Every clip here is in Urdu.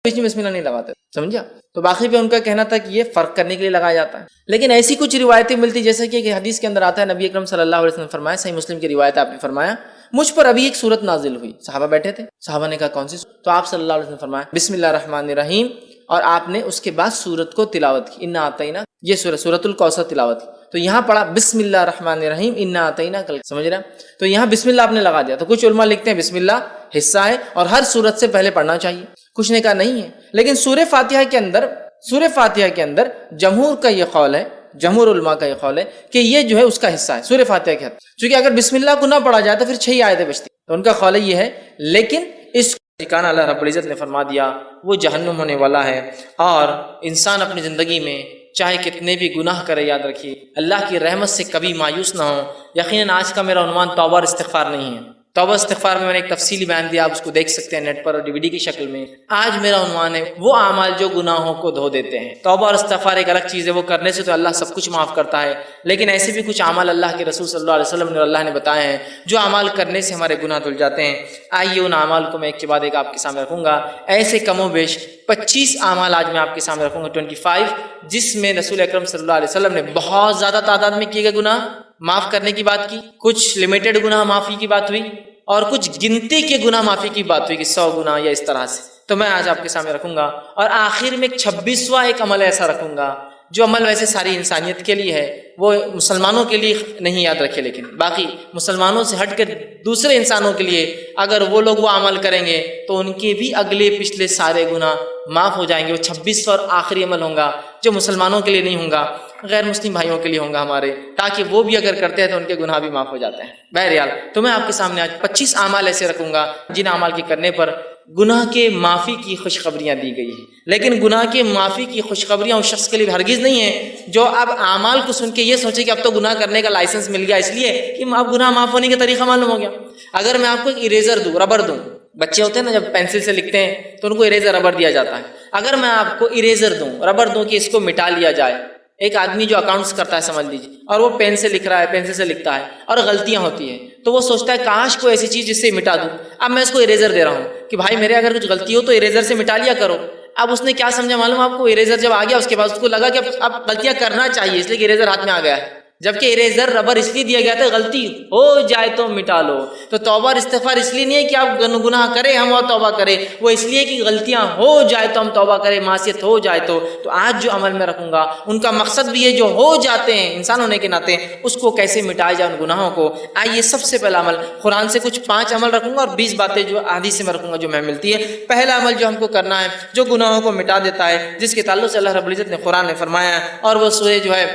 بیچ میں بسم اللہ نہیں لگاتے، سمجھا؟ تو باقی پہ ان کا کہنا تھا کہ یہ فرق کرنے کے لیے لگایا جاتا ہے. لیکن ایسی کچھ روایتیں ملتی جیسا کہ حدیث کے اندر آتا ہے، نبی اکرم صلی اللہ علیہ وسلم نے فرمایا، صحیح مسلم کی روایت آپ نے فرمایا، مجھ پر ابھی ایک سورت نازل ہوئی. صحابہ بیٹھے تھے، صحابہ نے کہا کون سی سورت؟ تو آپ صلی اللہ علیہ وسلم نے فرمایا بسم اللہ الرحمن الرحیم، اور آپ نے اس کے بعد سورت کو تلاوت کی، انا اعطینا، یہ سورت الکوثر تلاوت کی. تو یہاں پڑھا بسم اللہ الرحمن الرحیم انا اعطینا کل، سمجھ رہے ہیں؟ تو یہاں بسم اللہ آپ نے لگا دیا. تو کچھ علماء لکھتے ہیں بسم اللہ حصہ ہے اور ہر سورت سے پہلے پڑھنا چاہیے، کچھ نے کہا نہیں ہے. لیکن سورہ فاتحہ کے اندر جمہور کا یہ قول ہے، جمہور علماء کا یہ قول ہے کہ یہ جو ہے اس کا حصہ ہے سورہ فاتحہ کے حد، چونکہ اگر بسم اللہ کو نہ پڑھا جائے تو پھر 6 آیتیں بچتی. تو ان کا قول یہ ہے. لیکن اس ٹھکانہ اللہ رب العزت نے فرما دیا وہ جہنم ہونے والا ہے. اور انسان اپنی زندگی میں چاہے کتنے بھی گناہ کرے، یاد رکھیے اللہ کی رحمت سے کبھی مایوس نہ ہو. یقیناً آج کا میرا عنوان توبہ اور استغفار نہیں ہے. توبہ استغفار میں نے ایک تفصیلی بیان دیا، آپ اس کو دیکھ سکتے ہیں نیٹ پر اور DVD کی شکل میں. آج میرا عنوان ہے وہ اعمال جو گناہوں کو دھو دیتے ہیں. توبہ اور استغفار ایک الگ چیز ہے، وہ کرنے سے تو اللہ سب کچھ معاف کرتا ہے، لیکن ایسے بھی کچھ اعمال اللہ کے رسول صلی اللہ علیہ وسلم نے اور اللہ نے بتائے ہیں جو اعمال کرنے سے ہمارے گناہ دھل جاتے ہیں. آئیے ان اعمال کو میں ایک کے بعد ایک آپ کے سامنے رکھوں گا. ایسے کم و بیش 25 اعمال آج میں آپ کے سامنے رکھوں گا، 25، جس میں رسول اکرم صلی اللہ علیہ وسلم نے بہت زیادہ تعداد میں کیے گئے گناہ معاف کرنے کی بات کی، کچھ لمیٹڈ گناہ معافی کی بات ہوئی، اور کچھ گنتی کے گناہ معافی کی بات ہوئی کہ 100 گناہ یا اس طرح سے. تو میں آج آپ کے سامنے رکھوں گا، اور آخر میں 26واں ایک عمل ایسا رکھوں گا جو عمل ویسے ساری انسانیت کے لیے ہے، وہ مسلمانوں کے لیے نہیں، یاد رکھے، لیکن باقی مسلمانوں سے ہٹ کر دوسرے انسانوں کے لیے اگر وہ لوگ وہ عمل کریں گے تو ان کے بھی اگلے پچھلے سارے گناہ معاف ہو جائیں گے. وہ 26واں اور آخری عمل ہوں گا جو مسلمانوں کے لیے نہیں ہوں گا، غیر مسلم بھائیوں کے لیے ہوں گا ہمارے، تاکہ وہ بھی اگر کرتے ہیں تو ان کے گناہ بھی معاف ہو جاتے ہیں. بہرحال تو میں آپ کے سامنے آج 25 اعمال ایسے رکھوں گا جن اعمال کے کرنے پر گناہ کے معافی کی خوشخبریاں دی گئی ہیں. لیکن گناہ کے معافی کی خوشخبریاں اس شخص کے لیے ہرگز نہیں ہیں جو اب اعمال کو سن کے یہ سوچے کہ اب تو گناہ کرنے کا لائسنس مل گیا، اس لیے کہ اب گناہ معاف ہونے کا طریقہ معلوم ہو گیا. اگر میں آپ کو ایک اریزر دوں، ربر دوں، بچے ہوتے ہیں نا جب پینسل سے لکھتے ہیں تو ان کو اریزر ربر دیا جاتا ہے. اگر میں آپ کو اریزر دوں، ربر دوں کہ اس کو مٹا لیا جائے، ایک آدمی جو اکاؤنٹس کرتا ہے سمجھ لیجیے، اور وہ پین سے لکھ رہا ہے، پینسل سے لکھتا ہے اور غلطیاں ہوتی ہیں، تو وہ سوچتا ہے کاش کوئی ایسی چیز جس سے مٹا دوں. اب میں اس کو اریزر دے رہا ہوں کہ بھائی میرے اگر کچھ غلطی ہو تو اریزر سے مٹا لیا کرو. اب اس نے کیا سمجھا معلوم آپ کو؟ اریزر جب آ گیا اس کے بعد اس کو لگا کہ اب غلطیاں کرنا چاہیے، اس لیے کہ اریزر ہاتھ میں آ گیا ہے، جبکہ اریزر ربر اس لیے دیا گیا تھا غلطی ہو جائے تو مٹا لو. تو توبہ اور استغفار اس لیے نہیں ہے کہ آپ گناہ کریں ہم اور توبہ کریں، وہ اس لیے کہ غلطیاں ہو جائے تو ہم توبہ کریں، معصیت ہو جائے تو آج جو عمل میں رکھوں گا ان کا مقصد بھی ہے جو ہو جاتے ہیں انسان ہونے کے ناطے اس کو کیسے مٹایا جائے، ان گناہوں کو. آئیے سب سے پہلا عمل قرآن سے کچھ 5 عمل رکھوں گا اور 20 باتیں جو حدیث سے میں رکھوں گا جو میں ملتی ہے. پہلا عمل جو ہم کو کرنا ہے جو گناہوں کو مٹا دیتا ہے، جس کے تعلق سے اللہ رب العزت نے قرآن میں فرمایا ہے، اور وہ سورہ جو ہے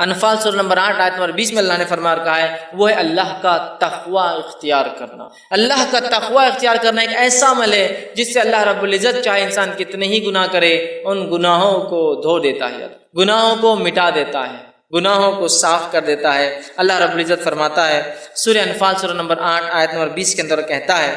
انفال سورہ نمبر 8 آیت نمبر 20 میں اللہ نے فرمایا کہا ہے، وہ ہے اللہ کا تقوی اختیار کرنا. اللہ کا تقوی اختیار کرنا ایک ایسا عمل ہے جس سے اللہ رب العزت چاہے انسان کتنے ہی گناہ کرے ان گناہوں کو دھو دیتا ہے، گناہوں کو مٹا دیتا ہے، گناہوں کو صاف کر دیتا ہے. اللہ رب العزت فرماتا ہے سورہ انفال سورہ نمبر 8 آیت نمبر 20 کے اندر کہتا ہے،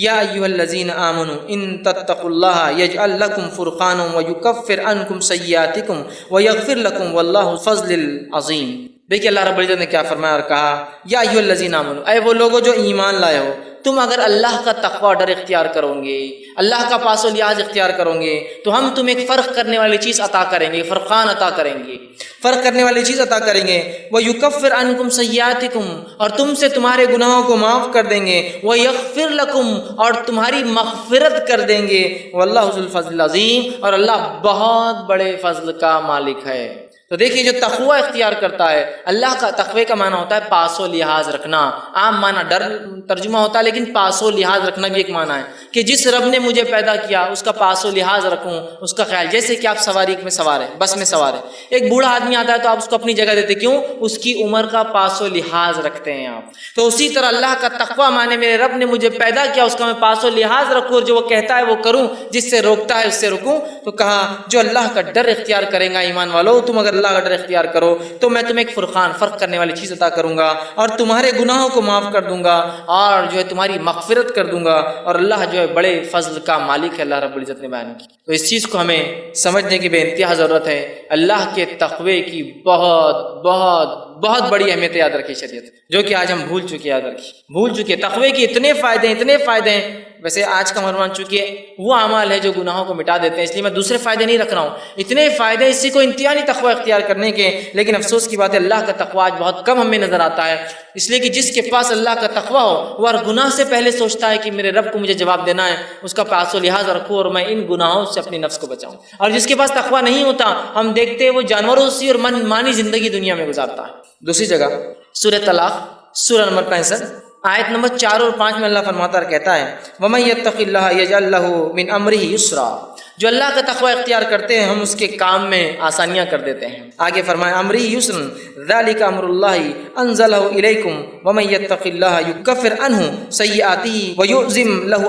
یا ایھا الذین آمنوا ان تتقوا اللہ یجعل لکم فرقانا ویکفر عنکم سیئاتکم ویغفر لکم واللہ ذو الفضل العظیم. دیکھیے اللہ رب العزت نے کیا فرمایا اور کہا، یا ایھا الذین آمنوا، اے وہ لوگوں جو ایمان لائے ہو، تم اگر اللہ کا تقوی ڈر اختیار کرو گے، اللہ کا پاس و لحاظ اختیار کرو گے تو ہم تمہیں ایک فرق کرنے والی چیز عطا کریں گے، فرقان عطا کریں گے، فرق کرنے والی چیز عطا کریں گے. وَيُكَفِّرْ عَنْكُمْ سَيِّئَاتِكُمْ، اور تم سے تمہارے گناہوں کو معاف کر دیں گے. وَيَغْفِرْ لَكُمْ، اور تمہاری مغفرت کر دیں گے. وَاللَّهُ ذُو الْفَضْلِ الْعَظِيمِ، اور اللہ بہت بڑے فضل کا مالک ہے. تو دیکھیے جو تقوی اختیار کرتا ہے، اللہ کا تقوی کا معنی ہوتا ہے پاس و لحاظ رکھنا. عام معنی ڈر ترجمہ ہوتا ہے، لیکن پاس و لحاظ رکھنا بھی ایک معنی ہے کہ جس رب نے مجھے پیدا کیا اس کا پاس و لحاظ رکھوں، اس کا خیال. جیسے کہ آپ سواری میں سوار ہیں، بس میں سوار ہیں، ایک بوڑھا آدمی آتا ہے تو آپ اس کو اپنی جگہ دیتے، کیوں؟ اس کی عمر کا پاس و لحاظ رکھتے ہیں آپ. تو اسی طرح اللہ کا تقوی معنی میرے رب نے مجھے پیدا کیا اس کا میں پاس و لحاظ رکھوں، اور جو وہ کہتا ہے وہ کروں، جس سے روکتا ہے اس سے رکوں. تو کہا جو اللہ کا ڈر اختیار کرے گا، ایمان والو تم اگر اللہ کا ڈر اختیار کرو تو میں تمہیں ایک فرقان، فرق کرنے والی چیز عطا کروں گا، اور تمہارے گناہوں کو معاف کر دوں گا، اور جو ہے تمہاری مغفرت کر دوں گا. اور اللہ جو ہے بڑے فضل کا مالک ہے، اللہ رب العزت نے بیان کی. تو اس چیز کو ہمیں سمجھنے کی بے انتہا ضرورت ہے. اللہ کے تقوی کی بہت بہت بہت بڑی اہمیت یاد رکھی شریعت، جو کہ آج ہم بھول چکے. یاد رکھیے، بھول چکے. تقوی کے اتنے فائدے ہیں، اتنے فائدے ہیں. ویسے آج کا عنوان چونکہ وہ اعمال ہے جو گناہوں کو مٹا دیتے ہیں، اس لیے میں دوسرے فائدے نہیں رکھ رہا ہوں، اتنے فائدے اسی کو انتہا نہیں تقوی اختیار کرنے کے، لیکن افسوس کی بات ہے اللہ کا تقوی آج بہت کم ہمیں نظر آتا ہے، اس لیے کہ جس کے پاس اللہ کا تقوی ہو وہ ہر گناہ سے پہلے سوچتا ہے کہ میرے رب کو مجھے جواب دینا ہے، اس کا پاس و لحاظ رکھوں اور میں ان گناہوں سے اپنی نفس کو بچاؤں۔ اور جس کے پاس تقوی نہیں ہوتا، ہم دیکھتے ہیں وہ جانوروں سی اور من مانی زندگی دنیا میں گزارتا ہے۔ دوسری جگہ سورہ طلاق سورہ نمبر 65 آیت نمبر 4 اور 5 میں اللہ فرماتا ہے، کہتا ہے وَمَن يَتَّقِ اللَّهَ يَجْعَل لَّهُ مِنْ أَمْرِهِ يُسْرًا، جو اللہ کا تقوی اختیار کرتے ہیں ہم اس کے کام میں آسانیاں کر دیتے ہیں۔ آگے فرمائے امری یسرا ذالک امر اللہ انزلہ الیکم ومن یتق اللہ یکفر عنہ سیئاتہ ویعظم لہ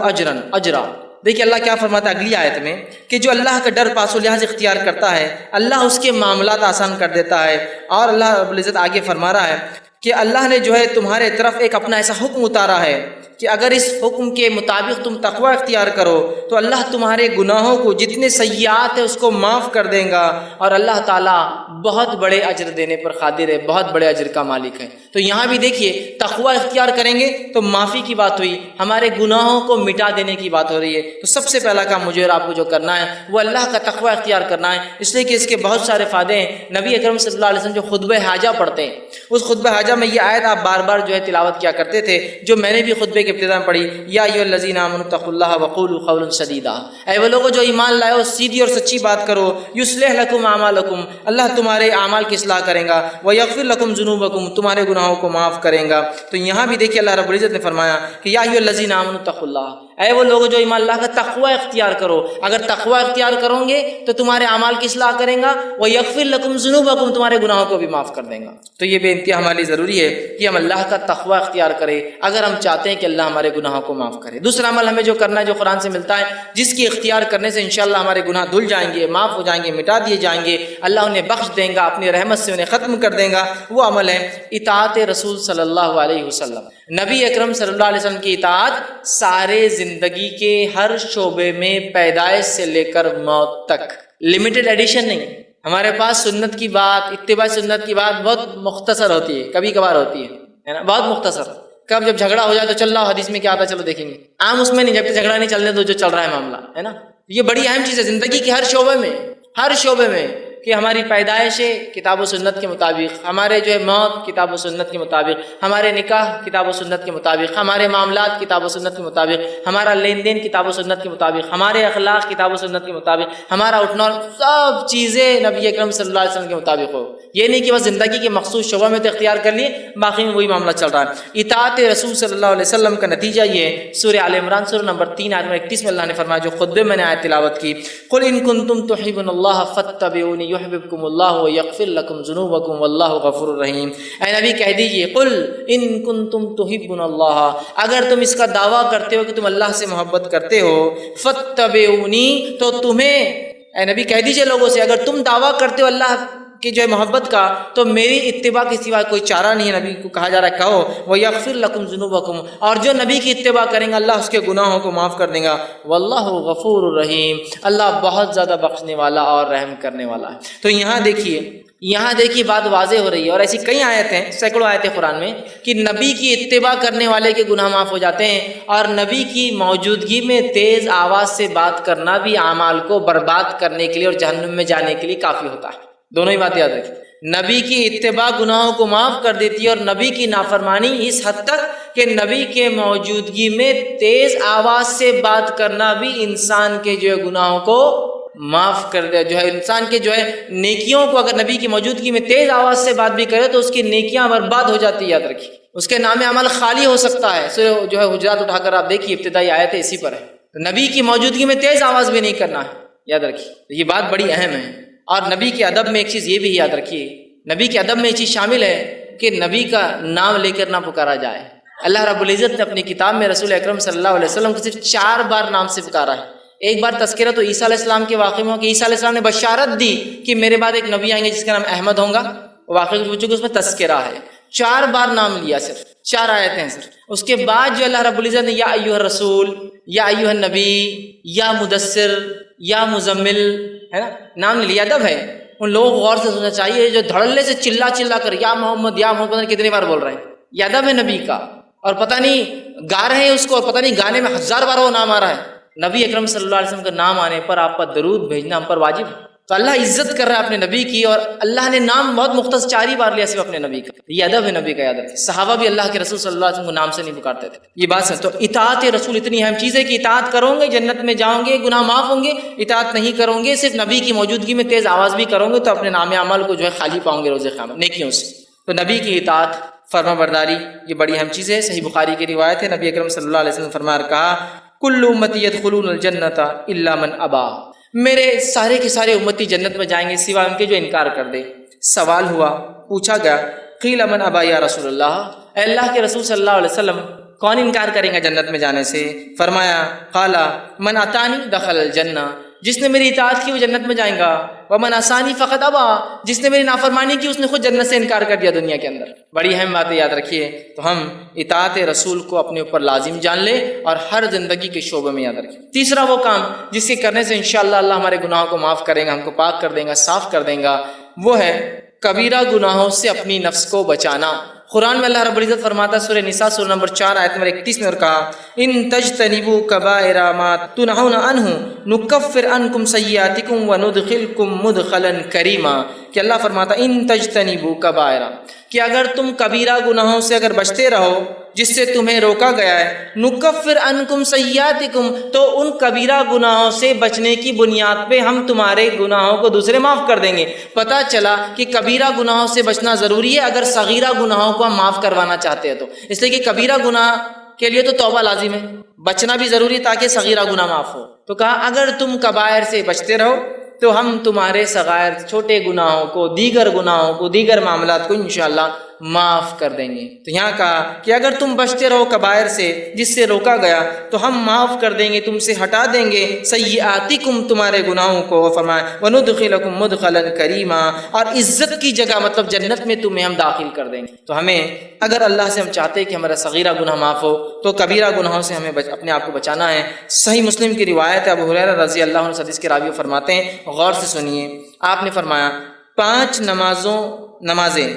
اجرا۔ دیکھیے اللہ کیا فرماتا ہے اگلی آیت میں کہ جو اللہ کا ڈر پاس و لحاظ اختیار کرتا ہے اللہ اس کے معاملات آسان کر دیتا ہے۔ اور اللہ رب العزت آگے فرما رہا ہے کہ اللہ نے جو ہے تمہارے طرف ایک اپنا ایسا حکم اتارا ہے کہ اگر اس حکم کے مطابق تم تقوی اختیار کرو تو اللہ تمہارے گناہوں کو جتنے سیئات ہیں اس کو معاف کر دیں گا، اور اللہ تعالیٰ بہت بڑے اجر دینے پر قادر ہے، بہت بڑے اجر کا مالک ہے۔ تو یہاں بھی دیکھیے تقوی اختیار کریں گے تو معافی کی بات ہوئی، ہمارے گناہوں کو مٹا دینے کی بات ہو رہی ہے۔ تو سب سے پہلا کام مجھے اور آپ کو جو کرنا ہے وہ اللہ کا تقوی اختیار کرنا ہے، اس لیے کہ اس کے بہت سارے فائدے ہیں۔ نبی اکرم صلی اللہ علیہ وسلم جو خطبہ حاجہ پڑھتے ہیں، اس خطبہ حاجہ میں یہ آیت آپ بار بار جو ہے تلاوت کیا کرتے تھے، جو میں نے بھی خطبے کے ابتدا میں پڑھی، یا ایھا الذین آمنوا اتقوا اللہ وقولوا قولا سدیدا، اے وہ لوگوں جو ایمان لائے ہو سیدھی اور سچی بات کرو، یصلح لکم اعمالکم، اللہ تمہارے اعمال کی اصلاح کرے گا، ویغفر لکم ذنوبکم، تمہارے گناہوں کو معاف کرے گا۔ تو یہاں بھی دیکھیے اللہ رب العزت نے فرمایا کہ یا ایھا الذین آمنوا اتقوا اللہ، اے وہ لوگ جو ایمان اللہ کا تقوی اختیار کرو، اگر تقوی اختیار کرو گے تو تمہارے اعمال کی اصلاح کریں گا، ویغفر لکم ذنوبکم، تمہارے گناہوں کو بھی معاف کر دیں گا۔ تو یہ بے انتہا ہمارے لیے ضروری ہے کہ ہم اللہ کا تقوی اختیار کریں اگر ہم چاہتے ہیں کہ اللہ ہمارے گناہوں کو معاف کرے۔ دوسرا عمل ہمیں جو کرنا ہے جو قرآن سے ملتا ہے، جس کی اختیار کرنے سے انشاءاللہ ہمارے گناہ دھل جائیں گے، معاف ہو جائیں گے، مٹا دیے جائیں گے، اللہ انہیں بخش دیں گا، اپنی رحمت سے انہیں ختم کر دیں گا، وہ عمل ہے اطاعت رسول صلی اللہ علیہ وسلم۔ نبی اکرم صلی اللہ علیہ وسلم کی اطاعت سارے زندگی کے ہر شعبے میں، پیدائش سے لے کر موت تک، لمیٹڈ ایڈیشن نہیں۔ ہمارے پاس سنت کی بات، اتباع سنت کی بات بہت مختصر ہوتی ہے، کبھی کبھار ہوتی ہے نا، بہت مختصر۔ کب جب جھگڑا ہو جائے تو چل رہا حدیث میں کیا آتا ہے چلو دیکھیں گے، عام اس میں نہیں، جب تک جھگڑا نہیں چلنے دو جو چل رہا ہے معاملہ، ہے نا۔ یہ بڑی اہم چیز ہے زندگی کے ہر شعبے میں، ہر شعبے میں، کہ ہماری پیدائش ہے کتاب و سنت کے مطابق، ہمارے جو ہے موت کتاب و سنت کے مطابق، ہمارے نکاح کتاب و سنت کے مطابق، ہمارے معاملات کتاب و سنت کے مطابق، ہمارا لین دین کتاب و سنت کے مطابق، ہمارے اخلاق کتاب و سنت کے مطابق، ہمارا اٹھنا، سب چیزیں نبی اکرم صلی اللہ علیہ وسلم کے مطابق ہو۔ یہ نہیں کہ بس زندگی کے مخصوص شعبہ میں تو اختیار کر لیے، باقی میں وہی معاملہ چل رہا ہے۔ اطاعت رسول صلی اللہ علیہ وسلم کا نتیجہ یہ ہے، سورہ آل عمران سورہ نمبر 3 آیت نمبر 31 میں اللہ نے فرمایا، جو خطبے میں نے آیت تلاوت کی، قل ان کنتم تحبون اللہ فاتبعونی یحببکم اللہ ویغفر لکم ذنوبکم واللہ غفور رحیم۔ اے نبی کہہ دیجئے، قل ان کنتم تحبون اللہ، اگر تم اس کا دعویٰ کرتے ہو کہ تم اللہ سے محبت کرتے ہو، فاتبعونی، تو تمہیں، اے نبی کہہ دیجئے لوگوں سے، اگر تم دعویٰ کرتے ہو اللہ کہ جو ہے محبت کا، تو میری اتباع کے سوا کوئی چارہ نہیں ہے۔ نبی کو کہا جا رہا ہے کہو وَيَغْفِرْ لَكُمْ ذُنُوبَكُمْ، اور جو نبی کی اتباع کریں گا اللہ اس کے گناہوں کو معاف کر دیں گا، واللہ غفور الرحیم، اللہ بہت زیادہ بخشنے والا اور رحم کرنے والا ہے۔ تو یہاں دیکھیے بات واضح ہو رہی ہے، اور ایسی کئی آیتیں ہیں، سینکڑوں آیتیں قرآن میں، کہ نبی کی اتباع کرنے والے کے گناہ معاف ہو جاتے ہیں، اور نبی کی موجودگی میں تیز آواز سے بات کرنا بھی اعمال کو برباد کرنے کے لیے اور جہنم میں جانے کے لیے کافی ہوتا ہے۔ دونوں ہی باتیں یاد رکھیں، نبی کی اتباع گناہوں کو معاف کر دیتی ہے، اور نبی کی نافرمانی اس حد تک کہ نبی کے موجودگی میں تیز آواز سے بات کرنا بھی انسان کے جو ہے گناہوں کو معاف کر دے، جو ہے انسان کے جو ہے نیکیوں کو اگر نبی کی موجودگی میں تیز آواز سے بات بھی کرے تو اس کی نیکیاں برباد ہو جاتی ہے، یاد رکھیے، اس کے نام عمل خالی ہو سکتا ہے۔ سورہ جو ہے حجرات اٹھا کر آپ دیکھیے، ابتدائی آیت اسی پر ہے، تو نبی کی موجودگی میں تیز آواز بھی نہیں کرنا ہے، یاد رکھیے، یہ بات بڑی اہم ہے۔ اور نبی کے ادب میں ایک چیز یہ بھی یاد رکھیے، نبی کے ادب میں یہ چیز شامل ہے کہ نبی کا نام لے کر نہ پکارا جائے۔ اللہ رب العزت نے اپنی کتاب میں رسول اکرم صلی اللہ علیہ وسلم کو صرف 4 بار نام سے پکارا ہے۔ ایک بار تذکرہ تو عیسیٰ علیہ السلام کے واقعے میں ہو کہ عیسیٰ علیہ السلام نے بشارت دی کہ میرے بعد ایک نبی آئیں گے جس کا نام احمد ہوگا، واقعی پوچھو کہ اس میں تذکرہ ہے، 4 بار نام لیا، صرف 4 آیتیں ہیں صرف۔ اس کے بعد جو اللہ رب العزت نے یا ایھا الرسول، یا ایھا النبی، یا مدثر، یا مزمل، ہے نا، نام لیا۔ ادب ہے، ان لوگوں کو غور سے سننا چاہیے جو دھڑلے سے چلا کر یا محمد یا محمد کتنی بار بول رہے ہیں، یہ ادب ہے نبی کا۔ اور پتہ نہیں گا رہے ہیں اس کو، اور پتہ نہیں گانے میں 1000 بار وہ نام آ رہا ہے، نبی اکرم صلی اللہ علیہ وسلم کا نام آنے پر آپ پر درود بھیجنا ہم پر واجب ہے۔ تو اللہ عزت کر رہا ہے اپنے نبی کی، اور اللہ نے نام بہت مختص 4 ہی بار لیا صرف اپنے نبی کا۔ یہ ادب ہے نبی کا، یاد رکھیں۔ صحابہ بھی اللہ کے رسول صلی اللہ علیہ وسلم کو نام سے نہیں پکارتے تھے، یہ بات سمجھ۔ تو اطاعت رسول اتنی اہم چیز ہے کہ اطاعت کرو گے جنت میں جاؤ گے، گناہ معاف ہوں گے۔ اطاعت نہیں کرو گے، صرف نبی کی موجودگی میں تیز آواز بھی کرو گے، تو اپنے نام اعمال کو جو ہے خالی پاؤں گے روز قیامت نیکیوں سے۔ تو نبی کی اطاعت، فرما برداری، یہ بڑی اہم چیز ہے۔ صحیح بخاری کی روایت ہے، نبی اکرم صلی اللہ علیہ وسلم فرمایا کہا کل امتی یدخلون الجنۃ الا من ابا، میرے سارے کے سارے امتی جنت میں جائیں گے سوائے ان کے جو انکار کر دے۔ سوال ہوا، پوچھا گیا قیل من ابا یا رسول اللہ، اے اللہ کے رسول صلی اللہ علیہ وسلم کون انکار کریں گا جنت میں جانے سے؟ فرمایا قال من اطانی دخل الجنہ، جس نے میری اطاعت کی وہ جنت میں جائیں گا، ومن عصانی فقط ابا، جس نے میری نافرمانی کی اس نے خود جنت سے انکار کر دیا دنیا کے اندر۔ بڑی اہم باتیں یاد رکھیے، تو ہم اطاعت رسول کو اپنے اوپر لازم جان لیں اور ہر زندگی کے شعبے میں یاد رکھیں۔ تیسرا وہ کام جس کے کرنے سے انشاءاللہ اللہ ہمارے گناہوں کو معاف کرے گا، ہم کو پاک کر دے گا، صاف کر دے گا، وہ ہے کبیرہ گناہوں سے اپنی نفس کو بچانا۔ قرآن میں اللہ رب العزت فرماتا ہے سورہ نساء سورہ نمبر 4 آیت نمبر 31 میں، اور کہا ان تجتنبوا کبائر ما تنہون عنہ نکفر عنکم سیئاتکم وندخلکم مدخلا کریما، کہ اللہ فرماتا ان تجتنبوا کبائر، کہ اگر تم کبیرہ گناہوں سے اگر بچتے رہو جس سے تمہیں روکا گیا ہے، نکفر عنکم سیئاتکم، تو ان کبیرہ گناہوں سے بچنے کی بنیاد پہ ہم تمہارے گناہوں کو دوسرے معاف کر دیں گے۔ پتہ چلا کہ کبیرہ گناہوں سے بچنا ضروری ہے اگر صغیرہ گناہوں کو ہم معاف کروانا چاہتے ہیں تو، اس لیے کہ کبیرہ گناہ کے لیے تو توبہ لازم ہے، بچنا بھی ضروری ہے تاکہ صغیرہ گناہ معاف ہو۔ تو کہا اگر تم کبائر سے بچتے رہو تو ہم تمہارے صغائر چھوٹے گناہوں کو، دیگر گناہوں کو، دیگر معاملات کو انشاءاللہ معاف کر دیں گے۔ تو یہاں کہا کہ اگر تم بچتے رہو کبائر سے جس سے روکا گیا تو ہم معاف کر دیں گے، تم سے ہٹا دیں گے سیئاتکم، تمہارے گناہوں کو، فرمایا وندخلکم مدخلا کریما، اور عزت کی جگہ مطلب جنت میں تمہیں ہم داخل کر دیں گے۔ تو ہمیں اگر اللہ سے ہم چاہتے ہیں کہ ہمارا صغیرہ گناہ معاف ہو تو کبیرہ گناہوں سے ہمیں اپنے آپ کو بچانا ہے۔ صحیح مسلم کی روایت ہے، ابو ہریرہ رضی اللہ عنہ حدیث کے راوی فرماتے ہیں، غور سے سنیے، آپ نے فرمایا 5 نمازیں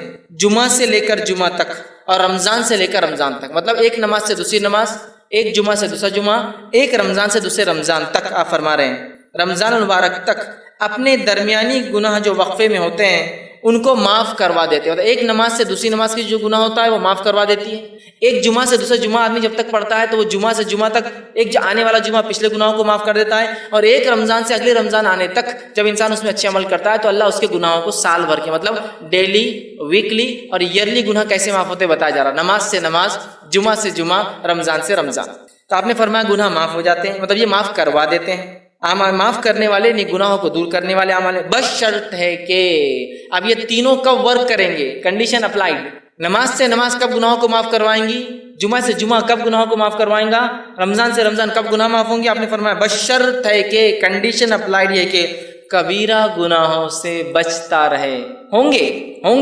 جمعہ سے لے کر جمعہ تک اور رمضان سے لے کر رمضان تک، مطلب ایک نماز سے دوسری نماز، ایک جمعہ سے دوسرا جمعہ، ایک رمضان سے دوسرے رمضان تک، آپ فرما رہے ہیں رمضان المبارک تک اپنے درمیانی گناہ جو وقفے میں ہوتے ہیں ان کو معاف کروا دیتے ہیں۔ ایک نماز سے دوسری نماز کی جو گناہ ہوتا ہے وہ معاف کروا دیتی ہے۔ ایک جمعہ سے دوسرا جمعہ آدمی جب تک پڑھتا ہے تو وہ جمعہ سے جمعہ تک ایک آنے والا جمعہ پچھلے گناہوں کو معاف کر دیتا ہے، اور ایک رمضان سے اگلے رمضان آنے تک جب انسان اس میں اچھے عمل کرتا ہے تو اللہ اس کے گناہوں کو سال بھر کے مطلب ڈیلی، ویکلی اور ایئرلی گناہ کیسے معاف ہوتے بتایا جا رہا، نماز سے نماز، جمعہ سے جمعہ، رمضان سے رمضان۔ تو آپ نے فرمایا گناہ معاف ہو جاتے ہیں، مطلب یہ معاف کروا دیتے ہیں۔ معاف کرنے والے نہیں، گناہوں کو دور کرنے والے اعمال ہیں، بس شرط ہے کہ اب یہ تینوں کب ورک کریں گے، کنڈیشن اپلائیڈ۔ نماز سے نماز کب گناہوں کو معاف کروائیں گی، جمعہ سے جمعہ کب گناہوں کو معاف کروائیں گا، رمضان سے رمضان کب گناہ معاف ہوں گے؟ آپ نے فرمایا بس شرط ہے کہ، کنڈیشن اپلائیڈ ہے کہ کبیرہ گناہوں سے بچتا رہے۔ ہوں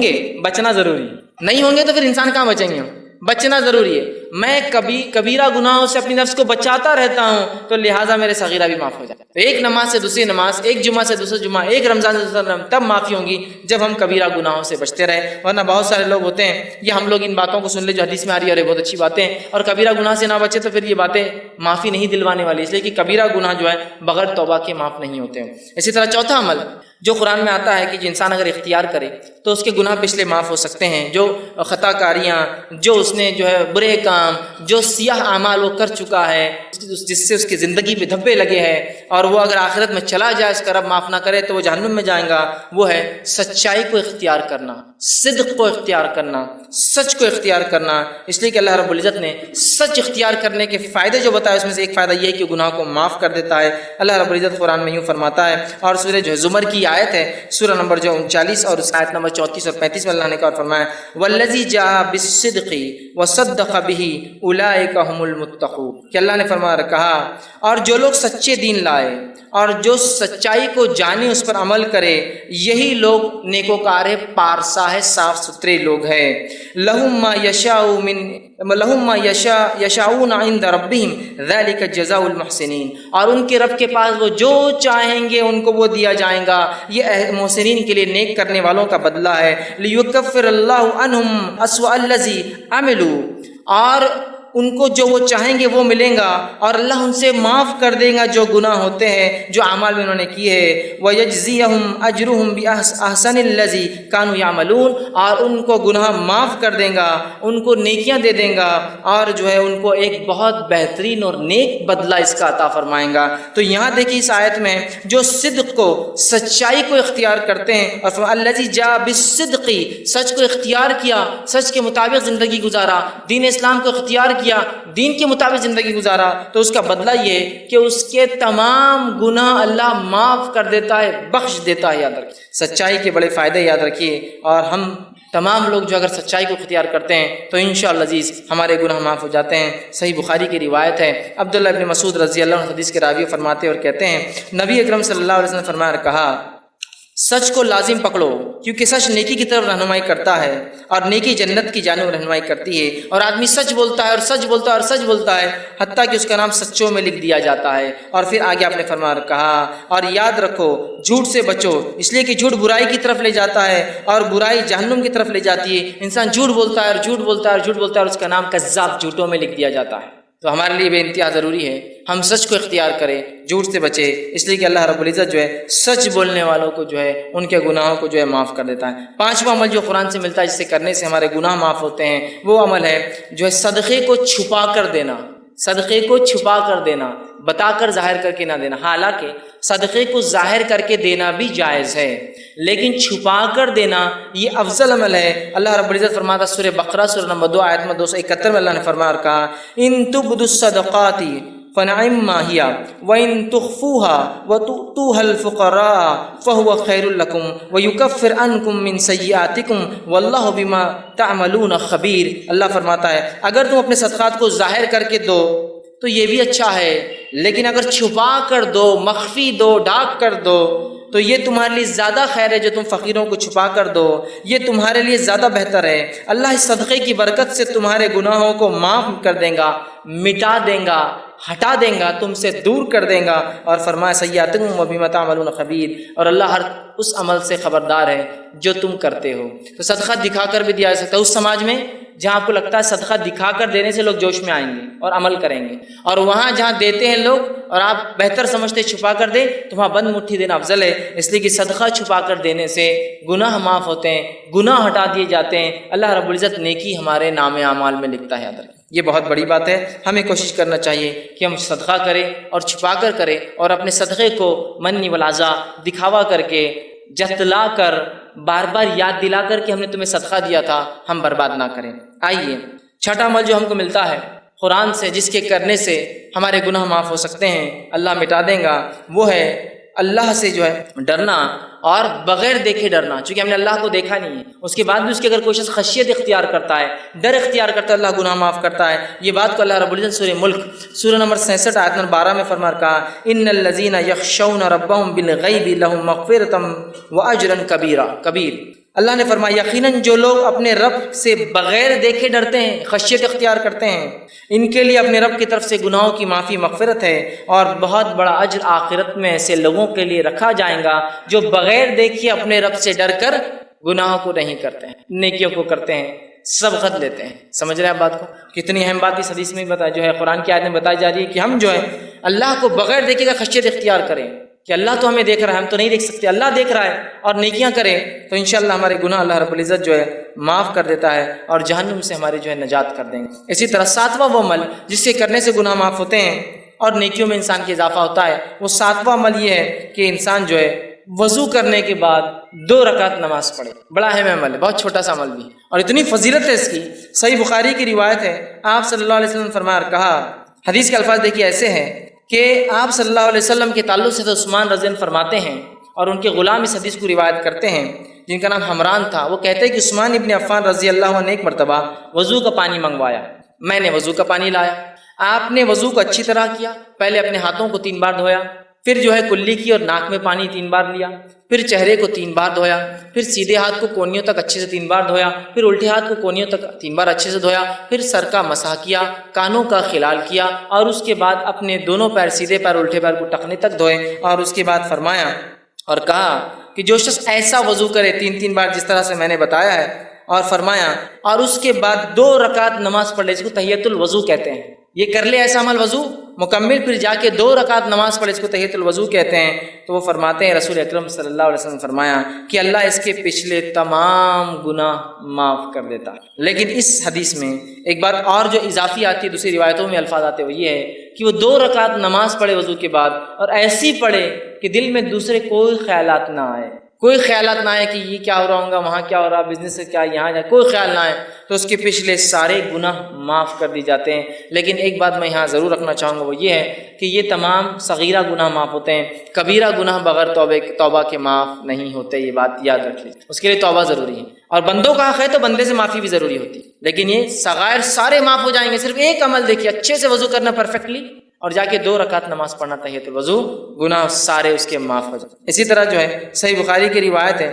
گے بچنا ضروری، نہیں ہوں گے تو پھر انسان کہاں بچیں گے ہم؟ بچنا ضروری ہے۔ میں کبیرہ گناہوں سے اپنی نفس کو بچاتا رہتا ہوں تو لہٰذا میرے صغیرہ بھی معاف ہو جاتے ہیں۔ ایک نماز سے دوسری نماز، ایک جمعہ سے دوسرا جمعہ، ایک رمضان سے دوسرا رمضان، تب معافی ہوں گی جب ہم کبیرہ گناہوں سے بچتے رہے۔ ورنہ بہت سارے لوگ ہوتے ہیں، یہ ہم لوگ ان باتوں کو سن لے جو حدیث میں آ رہی ہے، اور بہت اچھی باتیں، اور کبیرہ گناہ سے نہ بچے تو پھر یہ باتیں معافی نہیں دلوانے والی، اس لیے کہ کبیرہ گناہ جو ہے بغیر توبہ کے معاف نہیں ہوتے ہیں۔ اسی طرح چوتھا عمل جو قرآن میں آتا ہے کہ جو انسان اگر اختیار کرے تو اس کے گناہ پچھلے معاف ہو سکتے ہیں، جو خطا کاریاں، جو اس نے جو ہے برے کام، جو سیاہ اعمال وہ کر چکا ہے جس سے اس کی زندگی پہ دھبے لگے ہیں، اور وہ اگر آخرت میں چلا جائے اس کا رب معاف نہ کرے تو وہ جہنم میں جائے گا، وہ ہے سچائی کو اختیار کرنا، صدق کو اختیار کرنا، سچ کو اختیار کرنا۔ اس لیے کہ اللہ رب العزت نے سچ اختیار کرنے کے فائدے جو بتائے اس میں سے ایک فائدہ یہ ہے کہ گناہ کو معاف کر دیتا ہے۔ اللہ رب العزت قرآن میں یوں فرماتا ہے، اور سورہ جو زمر کی آیت ہے، سورہ نمبر جو 39 اور اس آیت نمبر 34 اور 35 میں اللہ نے کہا فرمایا والذی جاء بالصدق وصدق به اولئک هم المتقون، کہ اللہ نے فرمایا کہا اور جو لوگ سچے دین لائے اور جو سچائی کو جانے اس پر عمل کرے یہی لوگ نیکوکار ہے، پارسا ہے، صاف ستھرے لوگ ہیں۔ لہم ما یشاؤون عند ربہم ذلک جزاء المحسنین، اور ان کے رب کے پاس وہ جو چاہیں گے ان کو وہ دیا جائے گا، یہ محسنین کے لیے نیک کرنے والوں کا بدلہ ہے۔ لیکفر اللہ عنہم اسوأ الذی عملوا، اور ان کو جو وہ چاہیں گے وہ ملیں گا، اور اللہ ان سے معاف کر دے گا جو گناہ ہوتے ہیں، جو اعمال میں انہوں نے کیے ہیں۔ وَيَجْزِيَهُمْ أَجْرُهُمْ بِأَحْسَنِ الَّذِي كَانُوا يَعْمَلُونَ، اور ان کو گناہ معاف کر دے گا، ان کو نیکیاں دے دے گا، اور جو ہے ان کو ایک بہت بہترین اور نیک بدلہ اس کا عطا فرمائیں گا۔ تو یہاں دیکھیے اس آیت میں جو صدق کو، سچائی کو اختیار کرتے ہیں، اور الذی جاء بالصدق، سچ کو اختیار کیا، سچ کے مطابق زندگی گزارا، دین اسلام کو اختیار کیا، دین کے مطابق زندگی گزارا، تو اس کا بدلہ یہ کہ اس کے تمام گناہ اللہ معاف کر دیتا ہے، بخش دیتا ہے۔ یاد رکھیے سچائی کے بڑے فائدے یاد رکھیے، اور ہم تمام لوگ جو اگر سچائی کو اختیار کرتے ہیں تو انشاءاللہ عزیز ہمارے گناہ معاف ہو جاتے ہیں۔ صحیح بخاری کی روایت ہے، عبداللہ ابن مسعود رضی اللہ عنہ حدیث کے راوی فرماتے ہیں اور کہتے ہیں، نبی اکرم صلی اللہ علیہ وسلم نے فرمایا اور کہا، سچ کو لازم پکڑو کیونکہ سچ نیکی کی طرف رہنمائی کرتا ہے، اور نیکی جنت کی جانب رہنمائی کرتی ہے۔ اور آدمی سچ بولتا ہے اور سچ بولتا ہے اور سچ بولتا ہے، حتیٰ کہ اس کا نام سچوں میں لکھ دیا جاتا ہے۔ اور پھر آگے آپ نے فرمایا اور کہا، اور یاد رکھو جھوٹ سے بچو، اس لیے کہ جھوٹ برائی کی طرف لے جاتا ہے، اور برائی جہنم کی طرف لے جاتی ہے۔ انسان جھوٹ بولتا ہے اور جھوٹ بولتا ہے اور جھوٹ بولتا ہے، اور اس کا نام کذاب، جھوٹوں میں لکھ دیا جاتا ہے۔ تو ہمارے لیے بے انتہا ضروری ہے ہم سچ کو اختیار کریں، جھوٹ سے بچے، اس لیے کہ اللہ رب العزت جو ہے سچ بولنے والوں کو جو ہے ان کے گناہوں کو جو ہے معاف کر دیتا ہے۔ پانچواں عمل جو قرآن سے ملتا ہے جسے کرنے سے ہمارے گناہ معاف ہوتے ہیں، وہ عمل ہے جو ہے صدقے کو چھپا کر دینا۔ صدقے کو چھپا کر دینا، بتا کر ظاہر کر کے نہ دینا۔ حالانکہ صدقے کو ظاہر کر کے دینا بھی جائز ہے، لیکن چھپا کر دینا یہ افضل عمل ہے۔ اللہ رب العزت فرماتا ہے سورہ بقرہ سورہ نمبر 2 آیت میں 271 میں اللہ نے فرمایا اور کہا، ان تبدوا الصدقات فنعما ہی وان تخفوها وتؤتوها الفقراء فهو خیر لکم ویکفر عنکم من سیئاتکم واللہ بما تعملون خبیر۔ اللہ فرماتا ہے اگر تم اپنے صدقات کو ظاہر کر کے دو تو یہ بھی اچھا ہے، لیکن اگر چھپا کر دو، مخفی دو، ڈھانپ کر دو تو یہ تمہارے لیے زیادہ خیر ہے۔ جو تم فقیروں کو چھپا کر دو یہ تمہارے لیے زیادہ بہتر ہے۔ اللہ اس صدقے کی برکت سے تمہارے گناہوں کو معاف کر دے گا، مٹا دے گا، ہٹا دیں گا، تم سے دور کر دیں گا۔ اور فرمایا سیئاتکم وبما تعملون خبیر، اور اللہ ہر اس عمل سے خبردار ہے جو تم کرتے ہو۔ تو صدقہ دکھا کر بھی دیا جا سکتا ہے اس سماج میں جہاں آپ کو لگتا ہے صدقہ دکھا کر دینے سے لوگ جوش میں آئیں گے اور عمل کریں گے، اور وہاں جہاں دیتے ہیں لوگ اور آپ بہتر سمجھتے چھپا کر دیں تو وہاں بند مٹھی دینا افضل ہے۔ اس لیے کہ صدقہ چھپا کر دینے سے گناہ معاف ہوتے ہیں، گناہ ہٹا دیے جاتے ہیں، اللہ رب العزت نیکی ہمارے نام اعمال میں لکھتا ہے۔ یاد رکھیں یہ بہت بڑی بات ہے، ہمیں کوشش کرنا چاہیے کہ ہم صدقہ کریں اور چھپا کر کریں، اور اپنے صدقے کو منی والعزا دکھاوا کر کے، جتلا کر، بار بار یاد دلا کر کہ ہم نے تمہیں صدقہ دیا تھا، ہم برباد نہ کریں۔ آئیے چھٹا عمل جو ہم کو ملتا ہے قرآن سے، جس کے کرنے سے ہمارے گناہ معاف ہو سکتے ہیں، اللہ مٹا دیں گا، وہ ہے اللہ سے جو ہے ڈرنا، اور بغیر دیکھے ڈرنا۔ چونکہ ہم نے اللہ کو دیکھا نہیں ہے، اس کے بعد بھی اس کی اگر کوئی شخص خشیت اختیار کرتا ہے، ڈر اختیار کرتا ہے، اللہ گناہ معاف کرتا ہے۔ یہ بات کو اللہ رب العزت سورہ ملک سورہ نمبر 66 آیت نمبر 12 میں فرما کہا، ان الذین یخشون ربهم بالغیب لهم مغفرۃ واجرا کبیر۔ اللہ نے فرمایا یقیناً جو لوگ اپنے رب سے بغیر دیکھے ڈرتے ہیں، خشیت اختیار کرتے ہیں، ان کے لیے اپنے رب کی طرف سے گناہوں کی معافی، مغفرت ہے، اور بہت بڑا اجر آخرت میں ایسے لوگوں کے لیے رکھا جائے گا جو بغیر دیکھے اپنے رب سے ڈر کر گناہوں کو نہیں کرتے ہیں، نیکیوں کو کرتے ہیں، سبقت لیتے ہیں۔ سمجھ رہے ہیں بات کو؟ کتنی اہم بات اس حدیث میں بتایا، جو ہے قرآن کی آیت میں بتائی جا رہی ہے کہ ہم جو ہے اللہ کو بغیر دیکھے کا خشیت اختیار کریں، کہ اللہ تو ہمیں دیکھ رہا ہے، ہم تو نہیں دیکھ سکتے، اللہ دیکھ رہا ہے، اور نیکیاں کریں تو انشاءاللہ ہمارے گناہ اللہ رب العزت جو ہے معاف کر دیتا ہے، اور جہنم سے ہماری جو ہے نجات کر دیں گے۔ اسی طرح ساتواں وہ عمل جس سے کرنے سے گناہ معاف ہوتے ہیں اور نیکیوں میں انسان کی اضافہ ہوتا ہے، وہ ساتواں عمل یہ ہے کہ انسان جو ہے وضو کرنے کے بعد 2 رکعت نماز پڑھے۔ بڑا اہم عمل ہے، بہت چھوٹا سا عمل بھی، اور اتنی فضیلت ہے اس کی۔ صحیح بخاری کی روایت ہے، آپ صلی اللہ علیہ وسلم نے فرمایا اور کہا، حدیث کے الفاظ دیکھیے ایسے ہیں کہ آپ صلی اللہ علیہ وسلم کے تعلق سے عثمان رضی اللہ عنہ فرماتے ہیں، اور ان کے غلام اس حدیث کو روایت کرتے ہیں جن کا نام حمران تھا، وہ کہتے ہیں کہ عثمان ابن عفان رضی اللہ عنہ نے ایک مرتبہ وضو کا پانی منگوایا، میں نے وضو کا پانی لایا، آپ نے وضو کو اچھی طرح کیا، پہلے اپنے ہاتھوں کو 3 بار دھویا، پھر جو ہے کلی کی اور ناک میں پانی 3 بار لیا، پھر چہرے کو 3 بار دھویا، پھر سیدھے ہاتھ کو کونیوں تک اچھے سے 3 بار دھویا، پھر الٹے ہاتھ کو کونیوں تک 3 بار اچھے سے دھویا، پھر سر کا مسح کیا، کانوں کا خلال کیا، اور اس کے بعد اپنے دونوں پیر، سیدھے پیر الٹے پیر کو ٹخنے تک دھوئے، اور اس کے بعد فرمایا اور کہا کہ جو شخص ایسا وضو کرے 3 بار جس طرح سے میں نے بتایا ہے، اور فرمایا اور اس کے بعد 2 رکعت نماز پڑھ لے، اس کو تحیۃ الوضو کہتے ہیں. یہ کر لے ایسا عمل وضو مکمل، پھر جا کے 2 رکعت نماز پڑھے، اس کو تحیۃ الوضو کہتے ہیں. تو وہ فرماتے ہیں رسول اکرم صلی اللہ علیہ وسلم نے فرمایا کہ اللہ اس کے پچھلے تمام گناہ معاف کر دیتا. لیکن اس حدیث میں ایک بات اور جو اضافی آتی ہے، دوسری روایتوں میں الفاظ آتے ہیں، وہ یہ ہے کہ وہ 2 رکعت نماز پڑھے وضو کے بعد، اور ایسی پڑھے کہ دل میں دوسرے کوئی خیالات نہ آئے، کوئی خیالات نہ آئے کہ یہ کیا ہو رہا ہوگا، وہاں کیا ہو رہا، بزنس سے کیا، یہاں جائے، کوئی خیال نہ آئے، تو اس کے پچھلے سارے گناہ معاف کر دی جاتے ہیں. لیکن ایک بات میں یہاں ضرور رکھنا چاہوں گا، وہ یہ ہے کہ یہ تمام صغیرہ گناہ معاف ہوتے ہیں، کبیرہ گناہ بغیر توبہ کے معاف نہیں ہوتے. یہ بات یاد رکھ لیجیے، اس کے لیے توبہ ضروری ہے. اور بندوں کا حق ہے تو بندے سے معافی بھی ضروری ہوتی ہے، لیکن یہ صغائر سارے معاف ہو جائیں گے. صرف ایک عمل دیکھیے، اچھے سے وضو کرنا پرفیکٹلی، اور جا کے 2 رکعت نماز پڑھنا تحیۃ الوضو، گناہ سارے اس کے معاف ہو جائیں. اسی طرح جو ہے صحیح بخاری کی روایت ہے،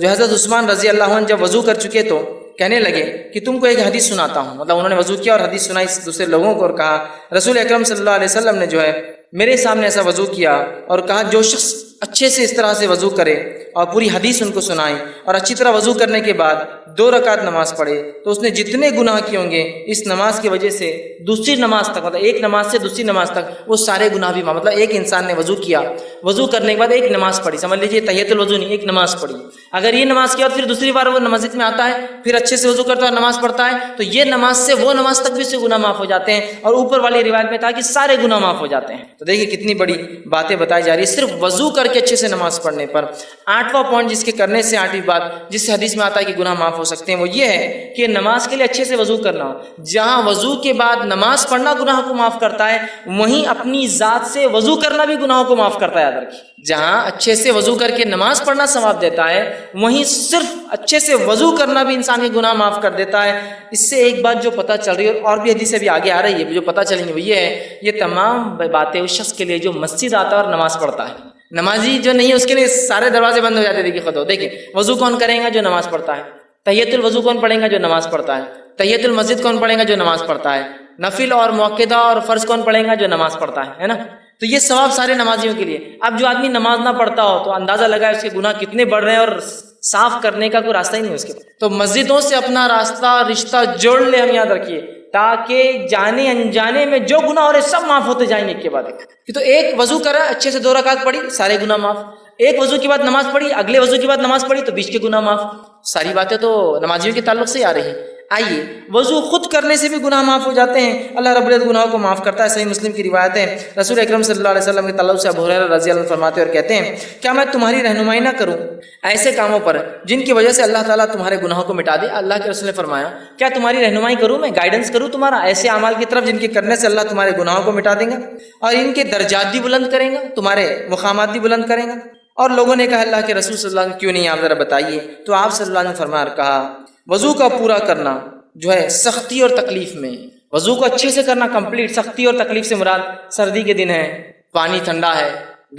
جو حضرت عثمان رضی اللہ عنہ جب وضو کر چکے تو کہنے لگے کہ تم کو ایک حدیث سناتا ہوں. مطلب انہوں نے وضو کیا اور حدیث سنائی دوسرے لوگوں کو، اور کہا رسول اکرم صلی اللہ علیہ وسلم نے جو ہے میرے سامنے ایسا وضو کیا، اور کہا جو شخص اچھے سے اس طرح سے وضو کرے، اور پوری حدیث ان کو سنائی، اور اچھی طرح وضو کرنے کے بعد 2 رکعت نماز پڑھے، تو اس نے جتنے گناہ کیے ہوں گے اس نماز کی وجہ سے دوسری نماز تک، مطلب ایک نماز سے دوسری نماز تک وہ سارے گناہ بھی معاف. مطلب ایک انسان نے وضو کیا، وضو کرنے کے بعد ایک نماز پڑھی، سمجھ لیجیے تحیۃ الوضو نہیں، ایک نماز پڑھی. اگر یہ نماز کیا اور پھر دوسری بار وہ مسجد میں آتا ہے، پھر اچھے سے وضو کرتا ہے اور نماز پڑھتا ہے، تو یہ نماز سے وہ نماز تک بھی اس سے گناہ معاف ہو جاتے ہیں. اور اوپر والی روایت میں تھا کہ سارے گناہ معاف ہو جاتے ہیں. تو دیکھیے کتنی بڑی باتیں بتائی جا رہی ہے صرف وضو کر کے اچھے سے نماز پڑھنے پر. 8واں پوائنٹ جس کے کرنے سے 8ویں بات جس سے حدیث میں آتا ہے کہ گناہ معاف ہو سکتے ہیں، وہ یہ ہے کہ نماز کے لیے اچھے سے وضو کرنا. جہاں وضو کے بعد نماز پڑھنا گناہ کو معاف کرتا ہے، وہیں اپنی ذات سے وضو کرنا بھی گناہوں کو معاف کرتا ہے. یاد رکھیے، جہاں اچھے سے وضو کر کے نماز پڑھنا ثواب دیتا ہے، وہیں صرف اچھے سے وضو کرنا بھی انسان کے گناہ معاف کر دیتا ہے. اس سے ایک بات جو پتہ چل رہی ہے، اور بھی حدیث ابھی آگے آ رہی ہے جو پتہ چلیں گی، وہ یہ ہے یہ تمام باتیں اس شخص کے لیے جو مسجد آتا ہے اور نماز پڑھتا ہے. نمازی جو نہیں ہے اس کے لیے سارے دروازے بند ہو جاتے ہیں. دیکھیے خود دیکھیں وضو کون کرے گا؟ جو نماز پڑھتا ہے. تحیۃ الوضو کون پڑھے گا؟ جو نماز پڑھتا ہے. تحیۃ المسجد کون پڑھے گا؟ جو نماز پڑھتا ہے. نفل اور موقدہ اور فرض کون پڑھے گا؟ جو نماز پڑھتا ہے نا. تو یہ ثواب سارے نمازیوں کے لیے. اب جو آدمی نماز نہ پڑھتا ہو تو اندازہ لگائے اس کے گناہ کتنے بڑھ رہے ہیں، اور صاف کرنے کا کوئی راستہ ہی نہیں اس کے. تو مسجدوں سے اپنا راستہ رشتہ جوڑ لے، ہم یاد رکھیے، تاکہ جانے انجانے میں جو گناہ ہو رہے سب معاف ہوتے جائیں گے ایک کے بعد ایک. تو ایک وضو کرا، اچھے سے 2 رکعت پڑھی، سارے گناہ معاف. ایک وضو کے بعد نماز پڑھی، اگلے وضو کے بعد نماز پڑھی تو بیچ کے گناہ معاف. ساری باتیں تو نمازیوں کے تعلق سے آ رہی ہیں. آئیے وضو خود کرنے سے بھی گناہ معاف ہو جاتے ہیں. اللہ رب العزت گناہوں کو معاف کرتا ہے. صحیح مسلم کی روایت ہے، رسول اکرم صلی اللہ علیہ وسلم کے تعلق سے ابو ہریرہ رضی اللہ عنہ فرماتے اور کہتے ہیں، کیا میں تمہاری رہنمائی نہ کروں ایسے کاموں پر جن کی وجہ سے اللہ تعالیٰ تمہارے گناہوں کو مٹا دے؟ اللہ کے رسول نے فرمایا، کیا تمہاری رہنمائی کروں، میں گائیڈنس کروں تمہارا ایسے اعمال کی طرف جن کے کرنے سے اللہ تمہارے گناہوں کو مٹا دیں گا، اور ان کے درجات بھی بلند کریں گا، تمہارے مقامات بھی بلند کریں گا. اور لوگوں نے کہا اللہ کے رسول صلی اللہ علیہ وسلم کیوں نہیں، آپ ذرا بتائیے. تو آپ صلی اللہ علیہ وسلم نے فرمایا کہا، وضو کا پورا کرنا جو ہے سختی اور تکلیف میں، وضو کو اچھے سے کرنا کمپلیٹ. سختی اور تکلیف سے مراد سردی کے دن ہے، پانی ٹھنڈا ہے،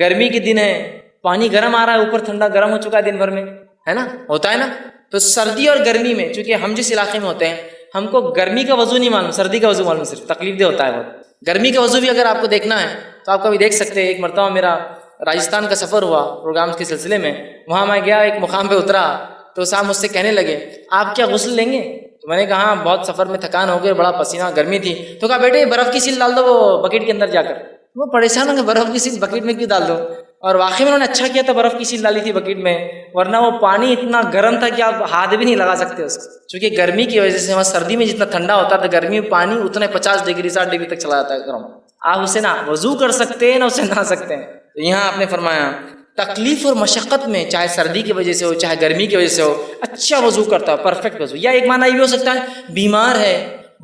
گرمی کے دن ہے، پانی گرم آ رہا ہے، اوپر ٹھنڈا گرم ہو چکا ہے دن بھر میں، ہے نا، ہوتا ہے نا. تو سردی اور گرمی میں، چونکہ ہم جس علاقے میں ہوتے ہیں ہم کو گرمی کا وضو نہیں معلوم، سردی کا وضو معلوم، صرف تکلیف دہ ہوتا ہے بہت. گرمی کا وضو بھی اگر آپ کو دیکھنا ہے تو آپ کبھی دیکھ سکتے ہیں. ایک مرتبہ میرا راجستھان کا سفر ہوا پروگرامز کے سلسلے میں، وہاں میں گیا، ایک مقام پہ اترا تو صاحب مجھ سے کہنے لگے، آپ کیا غسل لیں گے؟ تو میں نے کہا ہاں، بہت سفر میں تھکان ہو گئی، بڑا پسینہ، گرمی تھی. تو کہا بیٹے برف کی سیل ڈال دو وہ بکیٹ کے اندر جا کر. وہ پریشان ہوں گے، برف کی سیل بکیٹ میں کیوں ڈال دو؟ اور واقعی میں انہوں نے اچھا کیا تھا، برف کی سیل ڈالی تھی بکیٹ میں، ورنہ وہ پانی اتنا گرم تھا کہ آپ ہاتھ بھی نہیں لگا سکتے اس کو. چونکہ گرمی کی وجہ سے وہاں سردی میں جتنا ٹھنڈا ہوتا تھا، گرمی میں پانی اتنے 50 ڈگری 60 ڈگری تک چلا جاتا ہے گرم. آپ اسے نہ وضو کر سکتے ہیں نہ اسے نہا سکتے ہیں. تو یہاں آپ نے فرمایا تکلیف اور مشقت میں، چاہے سردی کی وجہ سے ہو چاہے گرمی کی وجہ سے ہو، اچھا وضو کرتا ہے، پرفیکٹ وضو. یا ایک معنی یہ بھی ہو سکتا ہے بیمار ہے،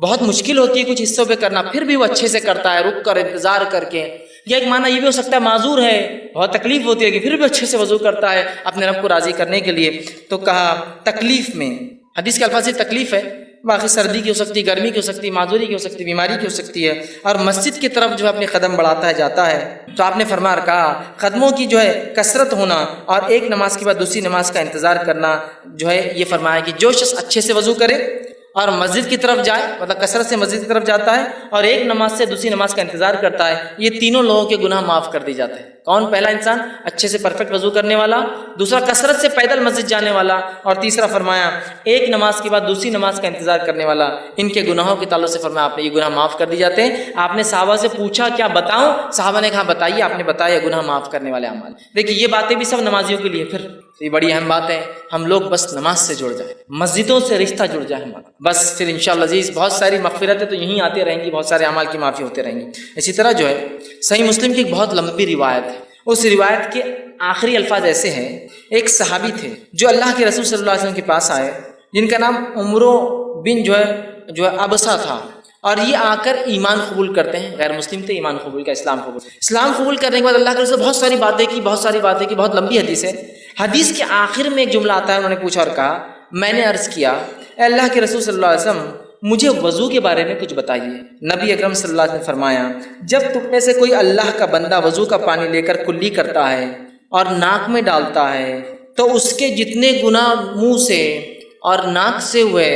بہت مشکل ہوتی ہے کچھ حصوں پہ کرنا، پھر بھی وہ اچھے سے کرتا ہے، رک کر انتظار کر کے. یا ایک معنی یہ بھی ہو سکتا ہے معذور ہے، بہت تکلیف ہوتی ہے کہ پھر بھی اچھے سے وضو کرتا ہے اپنے رب کو راضی کرنے کے لیے. تو کہا تکلیف میں، حدیث کے الفاظ سے تکلیف ہے، باقی سردی کی ہو سکتی ہے، گرمی کی ہو سکتی ہے، معذوری کی ہو سکتی ہے، بیماری کی ہو سکتی ہے. اور مسجد کی طرف جو ہے اپنے قدم بڑھاتا ہے، جاتا ہے. تو آپ نے فرمایا کہا قدموں کی جو ہے کثرت ہونا اور ایک نماز کے بعد دوسری نماز کا انتظار کرنا جو ہے، یہ فرمایا کہ جو شخص اچھے سے وضو کرے اور مسجد کی طرف جائے، مطلب کثرت سے مسجد کی طرف جاتا ہے، اور ایک نماز سے دوسری نماز کا انتظار کرتا ہے، یہ تینوں لوگوں کے گناہ معاف کر دی جاتے ہیں۔ کون؟ پہلا انسان اچھے سے پرفیکٹ وضو کرنے والا، دوسرا کثرت سے پیدل مسجد جانے والا، اور تیسرا فرمایا ایک نماز کے بعد دوسری نماز کا انتظار کرنے والا۔ ان کے گناہوں کے تعلق سے فرمایا آپ نے یہ گناہ معاف کر دی جاتے ہیں۔ آپ نے صحابہ سے پوچھا کیا بتاؤں؟ صحابہ نے کہا بتائیے۔ آپ نے بتایا گناہ معاف کرنے والے اعمال۔ دیکھیے یہ باتیں بھی سب نمازیوں کے لیے، پھر یہ بڑی اہم بات ہے، ہم لوگ بس نماز سے جڑ جائیں، مسجدوں سے رشتہ جڑ جائے ہمارا، بس پھر انشاءاللہ عزیز بہت ساری مغفرتیں تو یہیں آتی رہیں گی، بہت سارے اعمال کی معافی ہوتے رہیں گی۔ اسی طرح جو ہے صحیح مسلم کی ایک بہت لمبی روایت ہے، اس روایت کے آخری الفاظ ایسے ہیں، ایک صحابی تھے جو اللہ کے رسول صلی اللہ علیہ وسلم کے پاس آئے، جن کا نام عمرو بن جو ہے ابسا تھا، اور یہ آ کر ایمان قبول کرتے ہیں، غیر مسلم تھے، ایمان قبول کا، اسلام قبول کرنے کے بعد اللہ کے رسول بہت ساری باتیں کی، بہت لمبی حدیث ہے۔ حدیث کے آخر میں ایک جملہ آتا ہے، انہوں نے پوچھا اور کہا، میں نے عرض کیا اے اللہ کے رسول صلی اللہ علیہ وسلم مجھے وضو کے بارے میں کچھ بتائیے۔ نبی اکرم صلی اللہ علیہ وسلم نے فرمایا جب تم میں سے کوئی اللہ کا بندہ وضو کا پانی لے کر کلی کرتا ہے اور ناک میں ڈالتا ہے تو اس کے جتنے گناہ منہ سے اور ناک سے ہوئے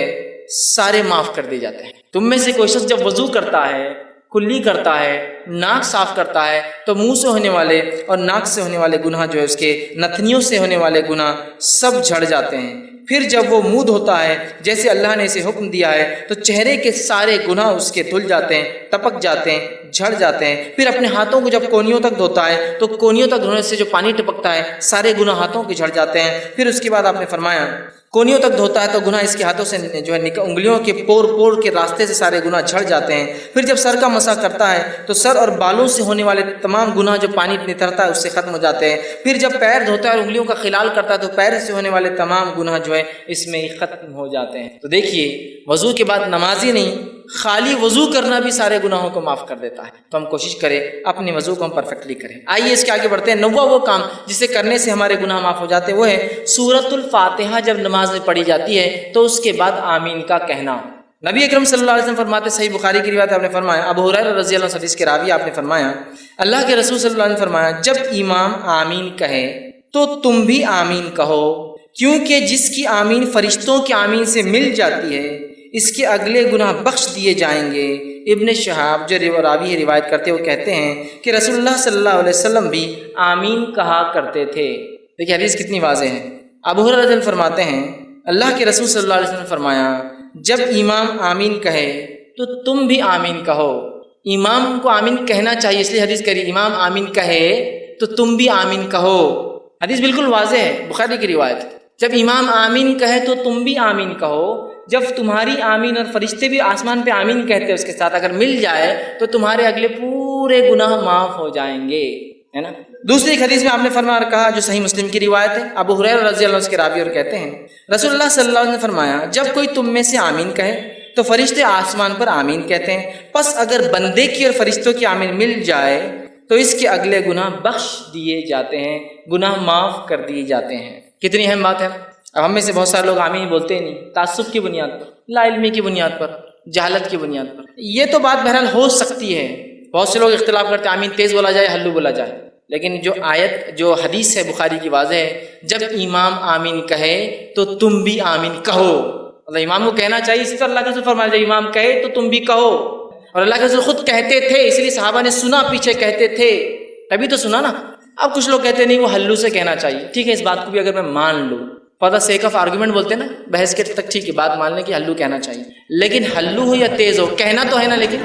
سارے معاف کر دیے جاتے ہیں۔ تم میں سے کوئی شخص جب وضو کرتا ہے، کلی کرتا ہے، ناک صاف کرتا ہے تو منہ سے ہونے والے اور ناک سے ہونے والے گناہ جو ہے اس کے نتنیوں سے ہونے والے گناہ سب جھڑ جاتے ہیں۔ پھر جب وہ منہ دھوتا ہے جیسے اللہ نے اسے حکم دیا ہے تو چہرے کے سارے گناہ اس کے دھل جاتے ہیں، ٹپک جاتے ہیں، جھڑ جاتے ہیں۔ پھر اپنے ہاتھوں کو جب کونیوں تک دھوتا ہے تو کونیوں تک دھونے سے جو پانی ٹپکتا ہے سارے گناہ ہاتھوں کے جھڑ جاتے ہیں۔ پھر اس کے بعد آپ نے فرمایا کونیوں تک دھوتا ہے تو گناہ اس کے ہاتھوں سے جو ہے انگلیوں کے پور کے راستے سے سارے گناہ جھڑ جاتے ہیں۔ پھر جب سر کا مسح کرتا ہے تو سر اور بالوں سے ہونے والے تمام گناہ جو پانی نترتا ہے اس سے ختم ہو جاتے ہیں۔ پھر جب پیر دھوتا ہے اور انگلیوں کا خلال کرتا ہے تو پیر سے ہونے والے تمام گناہ جو ہے اس میں ختم ہو جاتے ہیں۔ تو دیکھیے وضو کے بعد نماز ہی نہیں، خالی وضو کرنا بھی سارے گناہوں کو معاف کر دیتا ہے۔ تو ہم کوشش کریں اپنے وضو کو ہم پرفیکٹلی کریں۔ آئیے اس کے آگے بڑھتے ہیں۔ نواں وہ کام جسے کرنے سے ہمارے گناہ معاف ہو جاتے ہیں وہ ہے سورۃ الفاتحہ جب نماز میں پڑھی جاتی ہے تو اس کے بعد آمین کا کہنا۔ نبی اکرم صلی اللہ علیہ وسلم فرماتے، صحیح بخاری کی روایت آپ نے فرمایا، ابو ہریرہ رضی اللہ عنہ حدیث کے راوی آپ نے فرمایا اللہ کے رسول صلی اللہ علیہ وسلم نے فرمایا جب امام آمین کہے تو تم بھی آمین کہو، کیونکہ جس کی آمین فرشتوں کی آمین سے مل جاتی ہے اس کے اگلے گناہ بخش دیے جائیں گے۔ ابن شہاب جو راوی ہے روایت کرتے وہ کہتے ہیں کہ رسول اللہ صلی اللہ علیہ وسلم بھی آمین کہا کرتے تھے۔ دیکھیے حدیث کتنی واضح ہے۔ ابو ہریرہ رضی اللہ عنہ فرماتے ہیں اللہ کے رسول صلی اللہ علیہ وسلم نے فرمایا جب امام آمین کہے تو تم بھی آمین کہو۔ امام کو آمین کہنا چاہیے، اس لیے حدیث کری امام آمین کہے تو تم بھی آمین کہو۔ حدیث بالکل واضح ہے، بخاری کی روایت۔ جب امام آمین کہے تو تم بھی آمین کہو، جب تمہاری آمین اور فرشتے بھی آسمان پہ آمین کہتے ہیں اس کے ساتھ اگر مل جائے تو تمہارے اگلے پورے گناہ معاف ہو جائیں گے، ہے نا۔ دوسری ایک حدیث میں آپ نے فرمایا اور کہا جو صحیح مسلم کی روایت ہے، ابو ہریرہ رضی اللہ عنہ کے راوی اور کہتے ہیں رسول اللہ صلی اللہ علیہ وسلم نے فرمایا جب کوئی تم میں سے آمین کہے تو فرشتے آسمان پر آمین کہتے ہیں، پس اگر بندے کی اور فرشتوں کی آمین مل جائے تو اس کے اگلے گناہ بخش دیے جاتے ہیں، گناہ معاف کر دیے جاتے ہیں۔ کتنی اہم بات ہے۔ اب ہم میں سے بہت سارے لوگ آمین بولتے ہی نہیں، تعصب کی بنیاد پر، لا علمی کی بنیاد پر، جہالت کی بنیاد پر۔ یہ تو بات بہرحال ہو سکتی ہے، بہت سے لوگ اختلاف کرتے ہیں آمین تیز بولا جائے ہلو بولا جائے، لیکن جو آیت جو حدیث ہے بخاری کی واضح ہے جب امام آمین کہے تو تم بھی آمین کہو۔ اللہ امام کو کہنا چاہیے، اسی طرح اللہ کے رسول فرمایا جب امام کہے تو تم بھی کہو، اور اللہ کے رسول خود کہتے تھے، اس لیے صحابہ نے سنا، پیچھے کہتے تھے تبھی تو سنا نا۔ اب کچھ لوگ کہتے نہیں وہ ہلو سے کہنا چاہیے، ٹھیک ہے اس بات کو بھی اگر میں مان لوں، for the sake of argument بولتے ہیں نا، بحث کے تک ٹھیک ہے بات مان لیں کہ ہلو کہنا چاہیے، لیکن ہلو ہو یا تیز ہو کہنا تو ہے نا، لیکن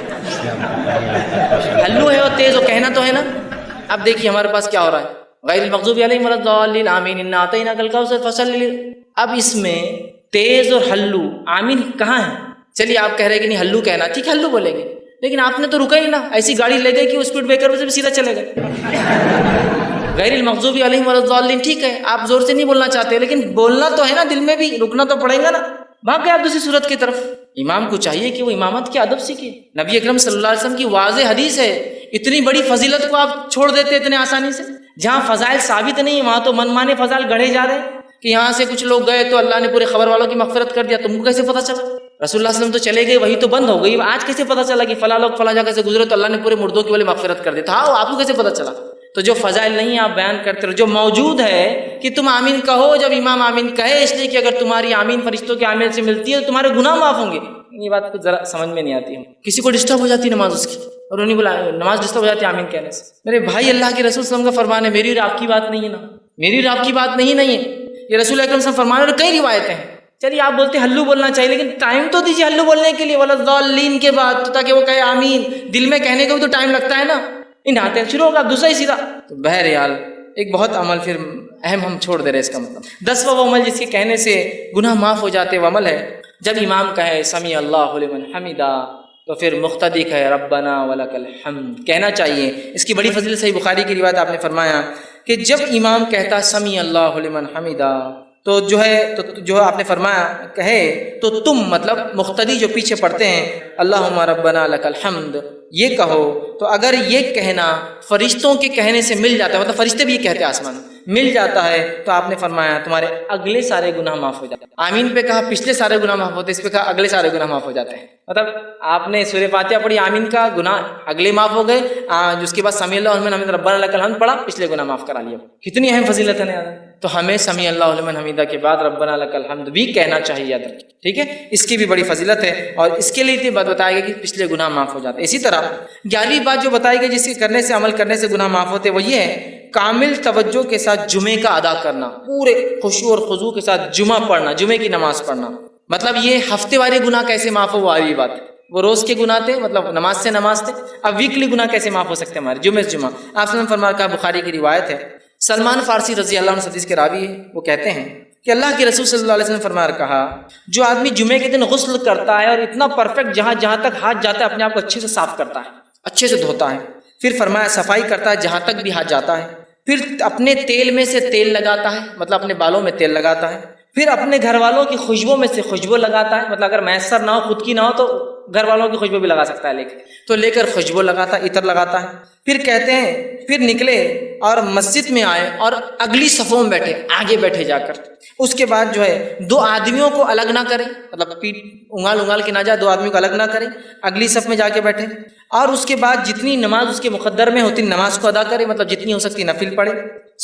ہلو ہے اور تیز ہو کہنا تو ہے نا۔ اب دیکھیے ہمارے پاس کیا ہو رہا ہے، غیر المغضوب علیہم ولا الضالین آمین انا اعطیناک الکوثر فصلی۔ اب اس میں تیز اور ہلو آمین کہاں ہے؟ چلیے آپ کہہ رہے ہیں کہ نہیں ہلو کہنا، ٹھیک ہے ہلو بولیں گے، لیکن آپ نے تو رکا ہی نا، ایسی گاڑی لے گئے کہ وہ اسپیڈ بریکر سے بھی سیدھا چلے گئے۔ غیر المغضوب علیہم ولا الضالین، ٹھیک ہے آپ زور سے نہیں بولنا چاہتے لیکن بولنا تو ہے نا، دل میں بھی رکنا تو پڑے گا نا، بھاگ گئے آپ دوسری صورت کی طرف۔ امام کو چاہیے کہ وہ امامت کے ادب سیکھے، نبی اکرم صلی اللہ علیہ وسلم کی واضح حدیث ہے، اتنی بڑی فضیلت کو آپ چھوڑ دیتے اتنے آسانی سے۔ جہاں فضائل ثابت نہیں وہاں تو من مانے فضائل گڑھے جا رہے ہیں کہ یہاں سے کچھ لوگ گئے تو اللہ نے پورے خبر والوں کی مغفرت کر دیا، تم کو کیسے پتہ چلا؟ رسول اللہ صلی اللہ علیہ وسلم تو چلے گئے، وہی تو بند ہو گئی، آج کیسے پتہ چلا کہ فلاں لوگ فلاں جگہ سے گزرے تو اللہ نے پورے مردوں کی والی مغفرت کر دی؟ تھا آپ کو کیسے پتہ چلا؟ تو جو فضائل نہیں آپ بیان کرتے رہو، جو موجود ہے کہ تم آمین کہو جب امام آمین کہے، اس لیے کہ اگر تمہاری آمین فرشتوں کے آمین سے ملتی ہے تو تمہارے گناہ معاف ہوں گے۔ یہ بات کچھ ذرا سمجھ میں نہیں آتی ہے، کسی کو ڈسٹرب ہو جاتی ہے نماز اس کی، اور انہیں بولا نماز ڈسٹرب ہو جاتی ہے آمین کہنے سے۔ میرے بھائی، اللہ کے رسول صلی اللہ علیہ وسلم کا فرمان ہے، میری اور آپ کی بات نہیں ہے نا، میری اور آپ کی بات نہیں ہے، یہ رسول اکرم صلی اللہ علیہ وسلم فرمان ہے، اور کئی روایتیں ہیں۔ چلیے آپ بولتے ہیں ہلو بولنا چاہیے، لیکن ٹائم تو دیجیے ہلو بولنے کے لیے، وَلَضَّالِّينَ کے بعد، تاکہ وہ کہے آمین۔ دل میں کہنے کو بھی تو ٹائم لگتا ہے نا، ان آتے شروع ہوگا دوسرا ہی سیدھا۔ تو بہرحال ایک بہت عمل پھر اہم ہم چھوڑ دے رہے، اس کا مطلب 10واں وہ عمل جس کے کہنے سے گناہ معاف ہو جاتے وہ عمل ہے، جب امام کہے سمیع اللہ لمن حمدہ تو پھر مقتدی کہے ربنا ولک الحمد کہنا چاہیے۔ اس کی بڑی فضیلت صحیح بخاری کی روایت آپ نے فرمایا کہ جب امام کہتا سمیع اللہ لمن حمدہ تو جو آپ نے فرمایا کہے تو تم مطلب مقتدی جو پیچھے پڑھتے ہیں اللہم ربنا لک الحمد یہ کہو، تو اگر یہ کہنا فرشتوں کے کہنے سے مل جاتا ہے، مطلب فرشتے بھی یہ کہتے ہیں آسمان مل جاتا ہے، تو آپ نے فرمایا تمہارے اگلے سارے گناہ معاف ہو جاتے ہیں۔ آمین پہ کہا پچھلے سارے گناہ معاف ہوتے ہیں، اس پہ کہا اگلے سارے گناہ معاف ہو جاتے ہیں۔ مطلب آپ نے سورہ فاتحہ پڑھی، آمین کا گناہ اگلے معاف ہو گئے، جس کے بعد سمیع اللہ لمن حمدہ ربنا لک الحمد پڑھا، پچھلے گناہ معاف کرا لیا۔ کتنی اہم فضیلت ہے نا، تو ہمیں سمیع اللہ لمن حمدہ کے بعد ربنا لک الحمد بھی کہنا چاہیے، یاد رکھیں، ٹھیک ہے؟ اس کی بھی بڑی فضیلت ہے، اور اس کے لیے یہ بات بتایا گیا کہ پچھلے گناہ معاف ہو جاتے ہیں۔ اسی طرح 11ویں بات جو بتائی گئی جس کے کرنے سے عمل کرنے سے گناہ معاف ہوتے ہیں، وہ یہ ہے کامل توجہ کے ساتھ جمعے کا ادا کرنا، پورے خشوع اور خضوع کے ساتھ جمعہ پڑھنا، جمعے کی نماز پڑھنا۔ مطلب یہ ہفتے والے گناہ کیسے معاف ہو، وہ آئی بات ہے، وہ روز کے گناہ تھے، مطلب نماز سے نماز تھے، اب ویکلی گناہ کیسے معاف ہو سکتے ہیں ہمارے جمعے سے جمعہ۔ آپ صلی اللہ علیہ وسلم فرمایا، بخاری کی روایت ہے، سلمان فارسی رضی اللہ عنہ حدیث کے راوی ہے، وہ کہتے ہیں کہ اللہ کے رسول صلی اللہ علیہ وسلم فرمایا کہا، جو آدمی جمعے کے دن غسل کرتا ہے اور اتنا پرفیکٹ جہاں تک ہاتھ جاتا ہے اپنے آپ کو اچھے سے صاف کرتا ہے، اچھے سے دھوتا ہے، پھر فرمایا صفائی کرتا ہے جہاں تک بھی ہاتھ جاتا ہے، پھر اپنے تیل میں سے تیل لگاتا ہے، مطلب اپنے بالوں میں تیل لگاتا ہے، پھر اپنے گھر والوں کی خوشبو میں سے خوشبو لگاتا ہے، مطلب اگر میسر نہ ہو خود کی نہ ہو تو گھر والوں کی خوشبو بھی لگا سکتا ہے، لے کر خوشبو لگاتا ہے، عطر لگاتا ہے، پھر کہتے ہیں پھر نکلے اور مسجد میں آئے اور اگلی صفوں میں بیٹھے، آگے بیٹھے جا کر، اس کے بعد جو ہے 2 آدمیوں کو الگ نہ کریں، مطلب پیٹ انگال کے نہ جائے، 2 آدمیوں کو الگ نہ کریں، اگلی صف میں جا کے بیٹھے، اور اس کے بعد جتنی نماز اس کے مقدر میں ہوتی نماز کو ادا کرے، مطلب جتنی ہو سکتی نفل پڑھے،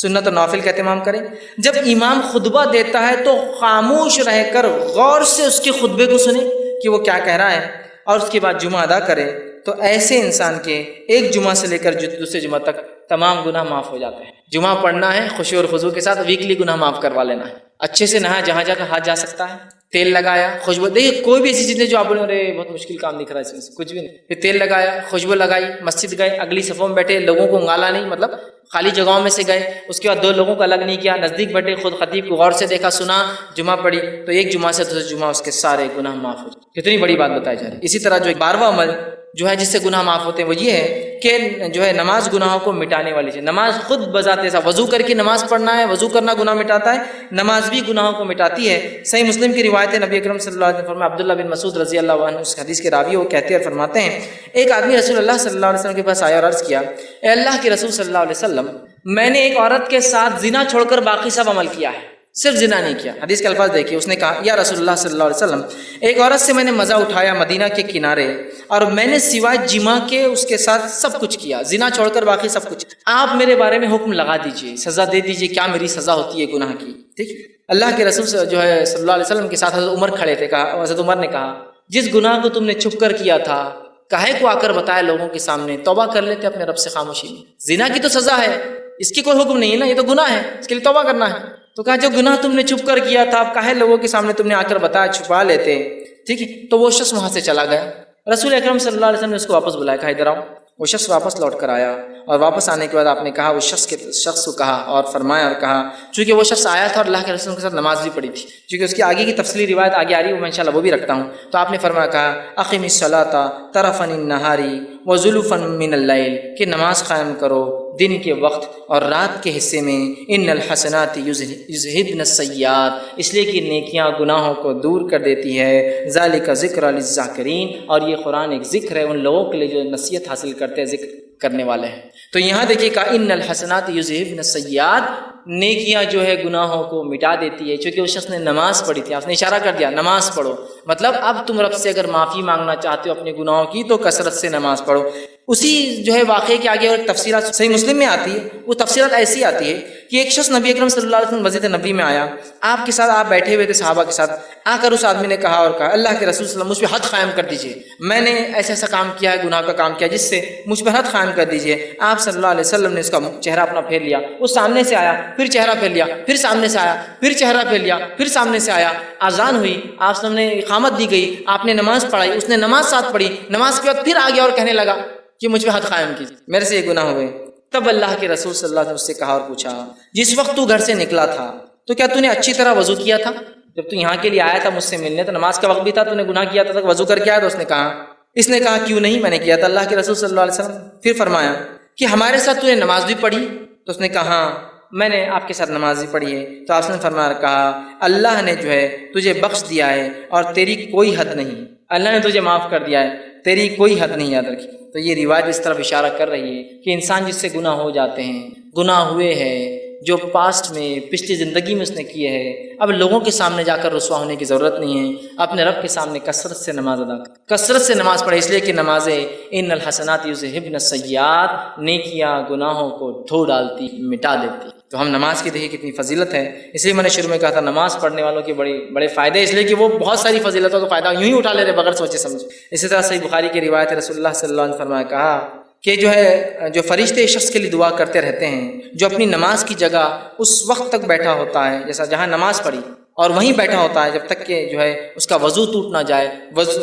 سنت اور نوافل کا اہتمام کریں۔ جب امام خطبہ دیتا ہے تو خاموش رہ کر غور سے اس کے خطبے کو سنیں کہ وہ کیا کہہ رہا ہے، اور اس کے بعد جمعہ ادا کرے، تو ایسے انسان کے ایک جمعہ سے لے کر دوسرے جمعہ تک تمام گناہ معاف ہو جاتے ہیں۔ جمعہ پڑھنا ہے خشوع اور خضوع کے ساتھ، ویکلی گناہ معاف کروا لینا ہے، اچھے سے نہا، جہاں جا کر ہاتھ جا سکتا ہے، تیل لگایا، خوشبو، دیکھیے کوئی بھی ایسی چیزیں جو آپ بولیں ارے بہت مشکل کام دکھ رہا ہے اس میں سے، کچھ بھی نہیں، پھر تیل لگایا، خوشبو لگائی، مسجد گئے، اگلی صفوں میں بیٹھے، لوگوں کو انگالا نہیں، مطلب خالی جگہوں میں سے گئے، اس کے بعد 2 لوگوں کو الگ نہیں کیا، نزدیک بیٹھے، خود خطیب کو غور سے دیکھا، سنا، جمعہ پڑھی، تو ایک جمعہ سے دوسرے جمعہ اس کے سارے گناہ معاف ہو جائے۔ کتنی بڑی بات بتائی جا رہی ہے۔ اسی طرح جو 12واں عمل جو ہے جس سے گناہ معاف ہوتے ہیں وہ یہ ہے کہ جو ہے نماز گناہوں کو مٹانے والی چیز۔ نماز خود بذات ایسا وضو کر کے نماز پڑھنا ہے، وضو کرنا گناہ مٹاتا ہے، نماز بھی گناہوں کو مٹاتی ہے۔ صحیح مسلم کی روایت ہے، نبی اکرم صلی اللہ علیہ وسلم فرمایا، عبداللہ بن مسعود رضی اللہ عنہ اس حدیث کے راوی، وہ کہتے ہیں اور فرماتے ہیں، ایک آدمی رسول اللہ صلی اللہ علیہ وسلم کے پاس آیا اور عرض کیا، اے اللہ کے رسول صلی اللہ علیہ وسلم، میں نے ایک عورت کے ساتھ زنا چھوڑ کر باقی سب عمل کیا ہے، صرف زنا نہیں کیا۔ حدیث کے الفاظ دیکھیے، اس نے کہا، یا رسول اللہ صلی اللہ علیہ وسلم، ایک عورت سے میں نے مزہ اٹھایا مدینہ کے کنارے، اور میں نے سوائے جماع کے اس کے ساتھ سب کچھ کیا، زنا چھوڑ کر باقی سب کچھ، آپ میرے بارے میں حکم لگا دیجئے، سزا دے دیجئے، کیا میری سزا ہوتی ہے گناہ کی؟ ٹھیک، اللہ کے رسول جو ہے صلی اللہ علیہ وسلم کے ساتھ حضرت عمر کھڑے تھے، کہا، حضرت عمر نے کہا، جس گناہ کو تم نے چھپ کر کیا تھا کاہے کو آ کر بتایا لوگوں کے سامنے، توبہ کر لیتے اپنے رب سے خاموشی میں، زنا کی تو سزا ہے، اس کی کوئی حکم نہیں ہے نا، یہ تو گناہ ہے، اس کے لیے توبہ کرنا ہے۔ تو کہا جو گناہ تم نے چھپ کر کیا تھا اب کاہے لوگوں کے سامنے تم نے آ کر بتایا، چھپا لیتے، ٹھیک ہے؟ تو وہ شخص وہاں سے چلا گیا، رسول اکرم صلی اللہ علیہ وسلم نے اس کو واپس بلایا، کہا ادھر آؤ، وہ شخص واپس لوٹ کر آیا، اور واپس آنے کے بعد آپ نے کہا، اس شخص کو کہا اور فرمایا اور کہا، چونکہ وہ شخص آیا تھا اور اللہ کے رسول کے ساتھ نماز بھی پڑھی تھی، چونکہ اس کی آگے کی تفصیلی روایت آگے آ رہی ہے، وہ میں انشاءاللہ وہ بھی رکھتا ہوں، تو آپ نے فرمایا، کہا اقم الصلاۃ طرفا النہار وزلفا من اللیل، کہ نماز قائم کرو دن کے وقت اور رات کے حصے میں، ان الحسنات یذہبن السیئات، اس لیے کہ نیکیاں گناہوں کو دور کر دیتی ہے، ذالک ذکر للذاکرین، اور یہ قرآن ایک ذکر ہے ان لوگوں کے لیے جو نصیحت حاصل کرتے ہیں، ذکر کرنے والے ہیں۔ تو یہاں دیکھیے کہ ان الحسنات یذہبن السیئات، نیکیاں جو ہے گناہوں کو مٹا دیتی ہے، چونکہ اس شخص نے نماز پڑھی تھی، آپ نے اشارہ کر دیا نماز پڑھو، مطلب اب تم رب سے اگر معافی مانگنا چاہتے ہو اپنے گناہوں کی تو کثرت سے نماز پڑھو۔ اسی جو ہے واقعے کے آگے اور تفصیلات صحیح مسلم میں آتی ہے. وہ تفصیلات ایسی آتی ہے کہ ایک شخص نبی اکرم صلی اللہ علیہ وسلم مسجد نبوی میں آیا، آپ کے ساتھ آپ بیٹھے ہوئے تھے صحابہ کے ساتھ. آ کر اس آدمی نے کہا اللہ کے رسول صلی اللہ علیہ وسلم مجھ پہ حد قائم کر دیجیے، میں نے ایسا ایسا کام کیا ہے، گناہ کا کام کیا جس سے مجھ پہ حد قائم کر دیجیے. آپ صلی اللہ علیہ وسلم نے اس کا چہرہ اپنا پھیر لیا، وہ سامنے سے آیا، پھر چہرہ پھیر لیا، پھر سامنے سے آیا، پھر چہرہ پھیر لیا، پھر سامنے سے آیا. اذان ہوئی، آپ صلی اللہ علیہ وسلم نے اقامت دی گئی، آپ نے نماز پڑھائی، اس نے نماز ساتھ پڑھی، نماز کے بعد پھر آگے اور کہنے لگا کہ مجھ پہ حد قائم کیجیے، میرے سے یہ گناہ ہوئے. تب اللہ کے رسول صلی اللہ علیہ وسلم سے کہا اور پوچھا، جس وقت تو گھر سے نکلا تھا تو کیا تو نے اچھی طرح وضو کیا تھا؟ جب تو یہاں کے لیے آیا تھا مجھ سے ملنے، تو نماز کا وقت بھی تھا، تو نے گناہ کیا تھا، وضو کر کے آیا؟ تو اس نے کہا کیوں نہیں، میں نے کیا تھا. اللہ کے رسول صلی اللہ علیہ وسلم پھر فرمایا کہ ہمارے ساتھ تو نے نماز بھی پڑھی؟ تو اس نے کہا ہاں میں نے آپ کے ساتھ نماز بھی پڑھی ہے. تو آپ نے فرمایا کہا اللہ نے جو ہے تجھے بخش دیا ہے اور تیری کوئی حد نہیں، اللہ نے تجھے معاف کر دیا ہے، تیری کوئی حد نہیں. یاد رکھی. تو یہ روایت اس طرف اشارہ کر رہی ہے کہ انسان جس سے گناہ ہو جاتے ہیں، گناہ ہوئے ہیں جو پاسٹ میں پچھلی زندگی میں اس نے کیے ہیں، اب لوگوں کے سامنے جا کر رسوا ہونے کی ضرورت نہیں ہے. اپنے رب کے سامنے کثرت سے نماز ادا کر، کثرت سے نماز پڑھے، اس لیے کہ نمازیں ان الحسنات یذہبن السیئات، نیکیاں گناہوں کو دھو ڈالتی، مٹا دیتی. تو ہم نماز کی دیکھیں کتنی فضیلت ہے. اس لیے میں نے شروع میں کہا تھا نماز پڑھنے والوں کے بڑے فائدے، اس لیے کہ وہ بہت ساری فضیلتوں کا فائدہ یوں ہی اٹھا لے رہے بغیر سوچے سمجھے. اسی طرح صحیح بخاری کی روایت ہے، رسول اللہ صلی اللہ علیہ وسلم نے فرمایا کہا کہ جو فرشتے شخص کے لیے دعا کرتے رہتے ہیں جو اپنی نماز کی جگہ اس وقت تک بیٹھا ہوتا ہے، جیسا جہاں نماز پڑھی اور وہیں بیٹھا ہوتا ہے جب تک کہ جو ہے اس کا وضو ٹوٹ نہ جائے،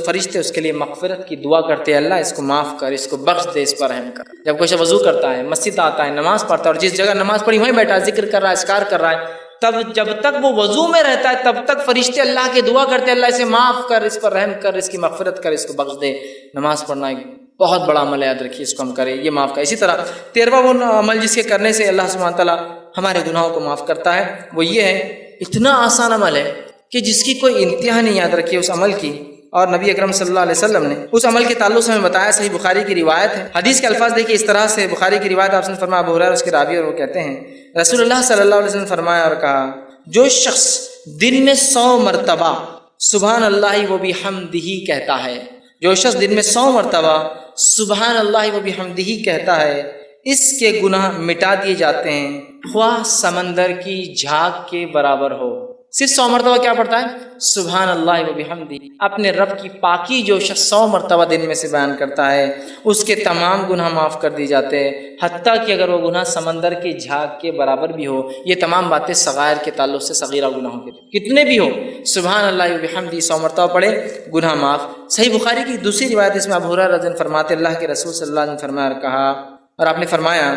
فرشتے اس کے لیے مغفرت کی دعا کرتے ہیں، اللہ اس کو معاف کر، اس کو بخش دے، اس پر رحم کر. جب کوئی وضو کرتا ہے، مسجد آتا ہے، نماز پڑھتا ہے اور جس جگہ نماز پڑھی وہیں بیٹھا ہے، ذکر کر رہا ہے، اذکار کر رہا ہے، تب جب تک وہ وضو میں رہتا ہے تب تک فرشتے اللہ کے دعا کرتے ہیں، اللہ اسے معاف کر، اس پر رحم کر، اس کی مغفرت کر، اس کو بخش دے. نماز پڑھنا ایک بہت بڑا عمل ہے، یاد رکھیے اس کو ہم کریں، یہ معاف کر. اسی طرح 13واں وہ عمل جس کے کرنے سے اللہ سبحانہ تعالیٰ ہمارے گناہوں کو معاف کرتا ہے، وہ یہ ہے، اتنا آسان عمل ہے کہ جس کی کوئی انتہا نہیں. یاد رکھیے اس عمل کی، اور نبی اکرم صلی اللہ علیہ وسلم نے اس عمل کے تعلق سے ہمیں بتایا. صحیح بخاری کی روایت ہے، حدیث کے الفاظ دیکھیے اس طرح سے. بخاری کی روایت آپ نے فرمایا، ابو ہریرہ اس کے راوی اور وہ کہتے ہیں رسول اللہ صلی اللہ علیہ وسلم فرمایا اور کہا، جو شخص دن میں 100 مرتبہ سبحان اللہ و بحمدہ کہتا ہے، جو شخص دن میں 100 مرتبہ سبحان اللہ و بحمدہ کہتا ہے، اس کے گناہ مٹا دیے جاتے ہیں، خواہ سمندر کی جھاگ کے برابر ہو. صرف 100 مرتبہ کیا پڑھتا ہے؟ سبحان اللہ و بحمدہ. اپنے رب کی پاکی جو شخص 100 مرتبہ دن میں سے بیان کرتا ہے، اس کے تمام گناہ معاف کر دی جاتے ہیں، حتیٰ کہ اگر وہ گناہ سمندر کی جھاگ کے برابر بھی ہو. یہ تمام باتیں صغائر کے تعلق سے صغیرہ گناہوں کے کتنے بھی ہو، سبحان اللہ و بحمدہ 100 مرتبہ پڑھے، گناہ معاف. صحیح بخاری کی دوسری روایت اس میں ابو ہریرہ رضی اللہ عنہ فرماتے، اللہ کے رسول صلی اللہ علیہ وسلم فرمایا اور کہا، اور آپ نے فرمایا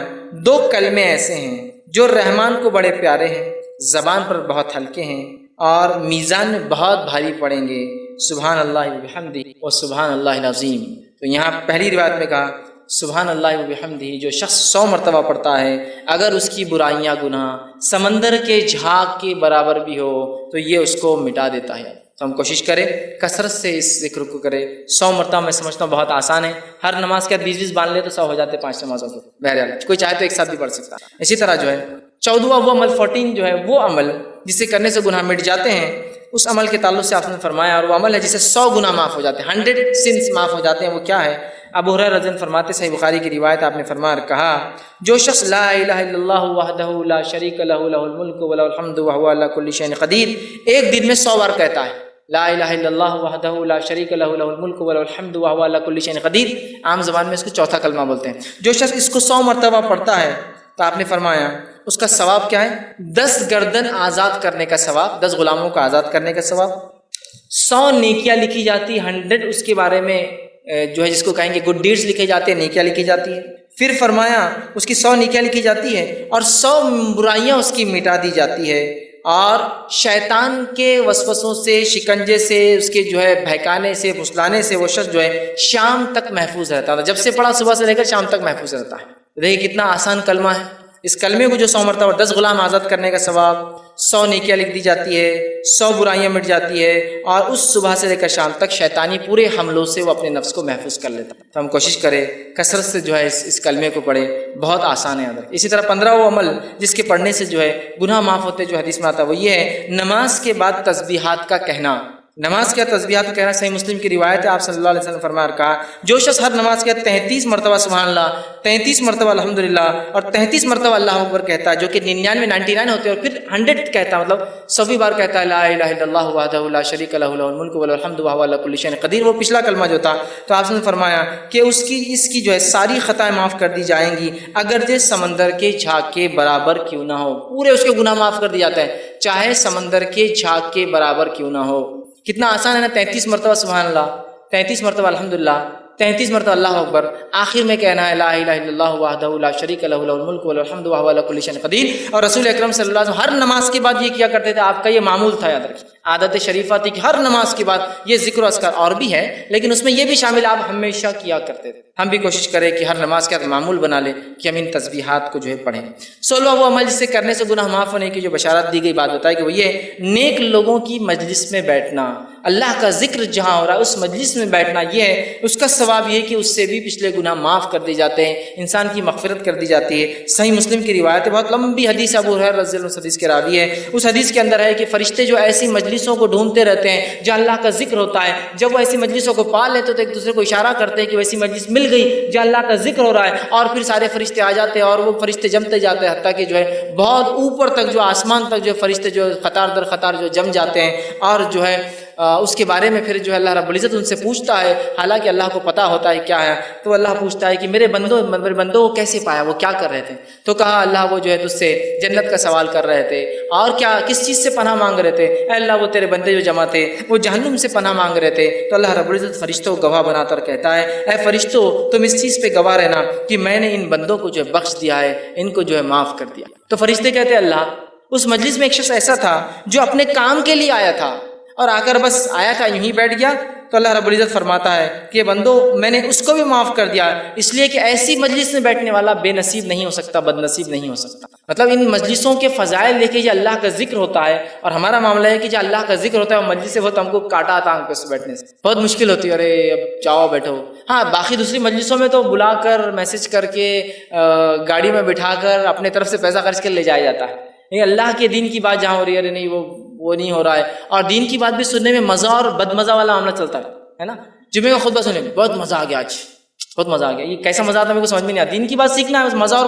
2 کلمے ایسے ہیں جو رحمان کو بڑے پیارے ہیں، زبان پر بہت ہلکے ہیں اور میزان میں بہت بھاری پڑیں گے، سبحان اللہ و بحمدہ و سبحان اللہ العظیم. تو یہاں پہلی روایت میں کہا سبحان اللہ و بحمدہ، جو شخص 100 مرتبہ پڑھتا ہے اگر اس کی برائیاں گناہ سمندر کے جھاگ کے برابر بھی ہو تو یہ اس کو مٹا دیتا ہے. تو ہم کوشش کریں کثرت سے اس ذکر کو کریں. 100 مرتبہ میں سمجھتا ہوں بہت آسان ہے، ہر نماز کے 20 باندھ لے تو 100 ہو جاتے 5 نمازوں کو. بہرحال کوئی چاہے تو ایک ساتھ بھی پڑھ سکتا. اسی طرح جو ہے 14واں وہ عمل 14 جو ہے وہ عمل جسے کرنے سے گناہ مٹ جاتے ہیں، اس عمل کے تعلق سے آپ نے فرمایا، اور وہ عمل ہے جسے 100 گناہ معاف ہو جاتے ہیں، 100 سنس معاف ہو جاتے ہیں. وہ کیا ہے؟ ابو ہریرہ رضی اللہ عنہ فرماتے، صحیح بخاری کی روایت آپ نے فرمایا اور کہا، جو شخص لا الہ الا اللہ وحدہ لا شریک لہ لہ الملک ولہ الحمد وہو علی کل شیء قدیر، ایک دن میں 100 بار کہتا ہے لا الہ الا اللہ وحدہ لا شریک لہ لہ الملک ولہ الحمد وہو علی کل شیء قدیر. عام زبان میں اس کو چوتھا کلمہ بولتے ہیں. جو شخص اس کو 100 مرتبہ پڑھتا ہے تو آپ نے فرمایا اس کا ثواب کیا ہے؟ 10 گردن آزاد کرنے کا ثواب، 10 غلاموں کو آزاد کرنے کا ثواب. 100 نیکیاں لکھی جاتی، 100 اس کے بارے میں جو ہے جس کو کہیں گے گڈ ڈیڈز لکھے جاتے ہیں، نیکیاں لکھی جاتی ہیں. پھر فرمایا اس کی 100 نیکیاں لکھی جاتی ہے اور 100 برائیاں اس کی مٹا دی جاتی ہے، اور شیطان کے وسوسوں سے، شکنجے سے، اس کے جو ہے بہکانے سے، پھسلانے سے وہ شخص جو ہے شام تک محفوظ رہتا تھا. جب سے پڑھا صبح سے لے کر شام تک محفوظ رہتا ہے. دیکھیے کتنا آسان کلمہ ہے. اس کلمے کو جو 100 مرتبہ 10 غلام آزاد کرنے کا ثواب، 100 نیکیاں لکھ دی جاتی ہے، 100 برائیاں مٹ جاتی ہے، اور اس صبح سے لے کر شام تک شیطانی پورے حملوں سے وہ اپنے نفس کو محفوظ کر لیتا. تو ہم کوشش کریں کثرت سے جو ہے اس کلمے کو پڑھیں، بہت آسان ہے یاد رکھیں. اسی طرح 15واں عمل جس کے پڑھنے سے جو ہے گناہ معاف ہوتے جو حدیث میں آتا ہے وہ یہ ہے، نماز کے بعد تسبیحات کا کہنا. نماز کیا تسبیحات کو کہنا صحیح مسلم کی روایت ہے، آپ صلی اللہ علیہ وسلم فرمایا کہا جو شخص ہر نماز کے 33 مرتبہ سبحان اللہ، 33 مرتبہ الحمدللہ اور 33 مرتبہ اللہ اکبر کہتا ہے، جو کہ 99 ہوتے ہیں، اور پھر 100 کہتا ہے، مطلب 100 بار کہتا ہے لا الہ الا اللہ وحدہ لا شریک لہ لہ الملک ولہ الحمد وہو علی کل شیء قدیر، وہ پچھلا کلمہ جو تھا، تو آپ نے فرمایا کہ اس کی جو ہے ساری خطائیں معاف کر دی جائیں گی، اگرچہ سمندر کے جھاگ کے برابر کیوں نہ ہو، پورے اس کے گناہ معاف کر دی جاتے ہیں، چاہے سمندر کے جھاگ کے برابر کیوں نہ ہو۔ کتنا آسان ہے نا، 33 مرتبہ سبحان اللہ، 33 مرتبہ الحمدللہ، 33 مرتبہ اللہ اکبر، آخر میں کہنا ہے لا الہ الا اللہ وحدہ لا شریک لہ لہ الملک ولہ الحمد وہو علی کل شیء قدیر۔ اور رسول اکرم صلی اللہ علیہ وسلم ہر نماز کے بعد یہ کیا کرتے تھے، آپ کا یہ معمول تھا، یاد رکھیے، عادت شریفہ تھی کہ ہر نماز کے بعد یہ ذکر و اذکار اور بھی ہے، لیکن اس میں یہ بھی شامل آپ ہمیشہ کیا کرتے تھے۔ ہم بھی کوشش کریں کہ ہر نماز کے بعد معمول بنا لیں کہ ہم ان تسبیحات کو جو ہے پڑھیں۔ 16واں وہ عمل جس سے کرنے سے گناہ معاف ہونے کی جو بشارت دی گئی بات بتائی کہ وہ یہ نیک لوگوں کی مجلس میں بیٹھنا، اللہ کا ذکر جہاں ہو رہا ہے اس مجلس میں بیٹھنا، یہ ہے اس کا ثواب یہ کہ اس سے بھی پچھلے گناہ معاف کر دی جاتے ہیں، انسان کی مغفرت کر دی جاتی ہے۔ صحیح مسلم کی روایت ہے، بہت لمبی حدیث، ابو ہریرہ رضی اللہ عنہ حدیث کے راوی ہے، اس حدیث کے اندر ہے کہ فرشتے جو ایسی مجلسوں کو ڈھونڈتے رہتے ہیں جہاں اللہ کا ذکر ہوتا ہے، جب وہ ایسی مجلسوں کو پا لیتے تو ایک دوسرے کو اشارہ کرتے ہیں کہ ویسی مجلس مل گئی جہاں اللہ کا ذکر ہو رہا ہے، اور پھر سارے فرشتے آ جاتے ہیں اور وہ فرشتے جمتے جاتے ہیں، حتیٰ کہ جو ہے بہت اوپر تک جو آسمان تک جو فرشتے جو قطار در قطار جو جم جاتے ہیں، اور جو ہے اس کے بارے میں پھر جو ہے اللہ رب العزت ان سے پوچھتا ہے، حالانکہ اللہ کو پتہ ہوتا ہے کیا ہے، تو اللہ پوچھتا ہے کہ میرے بندوں کو کیسے پایا، وہ کیا کر رہے تھے، تو کہا اللہ وہ جو ہے تجھ سے جنت کا سوال کر رہے تھے، اور کیا کس چیز سے پناہ مانگ رہے تھے، اے اللہ وہ تیرے بندے جو جمع تھے وہ جہنم سے پناہ مانگ رہے تھے، تو اللہ رب العزت فرشتوں کو گواہ بنا کر کہتا ہے اے فرشتوں تم اس چیز پہ گواہ رہنا کہ میں نے ان بندوں کو جو ہے بخش دیا ہے، ان کو جو ہے معاف کر دیا۔ تو فرشتے کہتے ہیں اللہ اس مجلس میں ایک شخص ایسا تھا جو اپنے کام کے لیے آیا تھا اور آ کر بس آیا تھا یوں ہی بیٹھ گیا، تو اللہ رب العزت فرماتا ہے کہ بندو میں نے اس کو بھی معاف کر دیا، اس لیے کہ ایسی مجلس میں بیٹھنے والا بے نصیب نہیں ہو سکتا، بد نصیب نہیں ہو سکتا۔ مطلب ان مجلسوں کے فضائل دیکھیں، یہ اللہ کا ذکر ہوتا ہے، اور ہمارا معاملہ ہے کہ جو اللہ کا ذکر ہوتا ہے وہ مجلس سے بہت ہم کو کاٹا آتا آنکھ پہ بیٹھنے سے، بہت مشکل ہوتی ہے، ارے اب جاؤ بیٹھو۔ ہاں باقی دوسری مجلسوں میں تو بلا کر میسج کر کے گاڑی میں بٹھا کر اپنے طرف سے پیسہ خرچ کر لے جایا جاتا ہے، یہ اللہ کے دین کی بات جہاں ہو رہی ہے، ارے نہیں وہ نہیں ہو رہا ہے، اور دین کی بات بھی سننے میں مزہ اور بد مزہ والا معاملہ چلتا ہے نا۔ جمعے کا خطبہ سننے میں بہت مزہ آ گیا، آج بہت مزہ آ گیا، یہ کیسا مزہ آتا ہے میرے کو سمجھ میں نہیں آتا، دین کی بات سیکھنا ہے مزہ، اور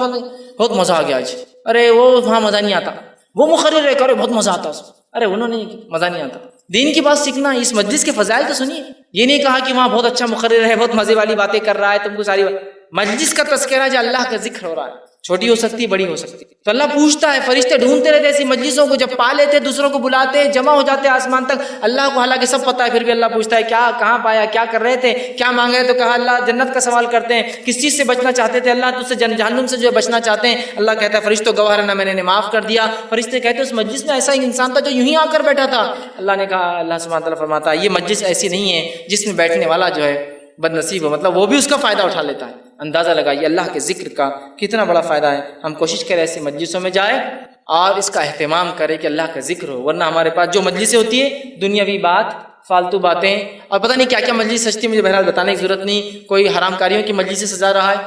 بہت مزہ آ گیا آج، ارے وہ وہاں مزہ نہیں آتا، وہ مقرر ہے کہ بہت مزہ آتا، ارے انہوں نے مزہ نہیں آتا۔ دین کی بات سیکھنا، اس مجلس کے فضائل تو سنیے، یہ نہیں کہا کہ وہاں بہت اچھا مقرر ہے، بہت مزے والی باتیں کر رہا ہے، تم کو ساری مجلس کا تذکرہ جو اللہ کا ذکر ہو رہا ہے، چھوٹی ہو سکتی ہے بڑی ہو سکتی ہے، تو اللہ پوچھتا ہے، فرشتے ڈھونڈتے رہتے ایسی مجلسوں کو، جب پا لیتے دوسروں کو بلاتے جمع ہو جاتے آسمان تک، اللہ کو حالانکہ سب پتہ ہے، پھر بھی اللہ پوچھتا ہے کیا کہاں پایا، کیا کر رہے تھے، کیا مانگ رہے، تو کہا اللہ جنت کا سوال کرتے ہیں، کس چیز سے بچنا چاہتے تھے، اللہ تجھ سے جہنم سے جو بچنا چاہتے ہیں، اللہ کہتا ہے فرشتوں گواہ رہنا میں نے معاف کر دیا۔ فرشتے کہتے ہیں اس مجلس میں ایسا انسان تھا جو یوں ہی آ کر بیٹھا تھا، اللہ نے کہا، اللہ سبحانہ تعالیٰ فرماتا ہے یہ مجلس ایسی نہیں ہے جس میں بیٹھنے والا جو ہے بد نصیب ہو، مطلب وہ بھی اس کا فائدہ اٹھا لیتا ہے۔ اندازہ لگائیے اللہ کے ذکر کا کتنا بڑا فائدہ ہے، ہم کوشش کریں ایسی مجلسوں میں جائیں اور اس کا اہتمام کریں کہ اللہ کا ذکر ہو، ورنہ ہمارے پاس جو مجلسیں ہوتی ہے دنیاوی بات، فالتو باتیں، اور پتہ نہیں کیا کیا مجلس سجتی ہے، مجھے بہرحال بتانے کی ضرورت نہیں، کوئی حرام کاریوں کی مجلسیں سجا رہا ہے،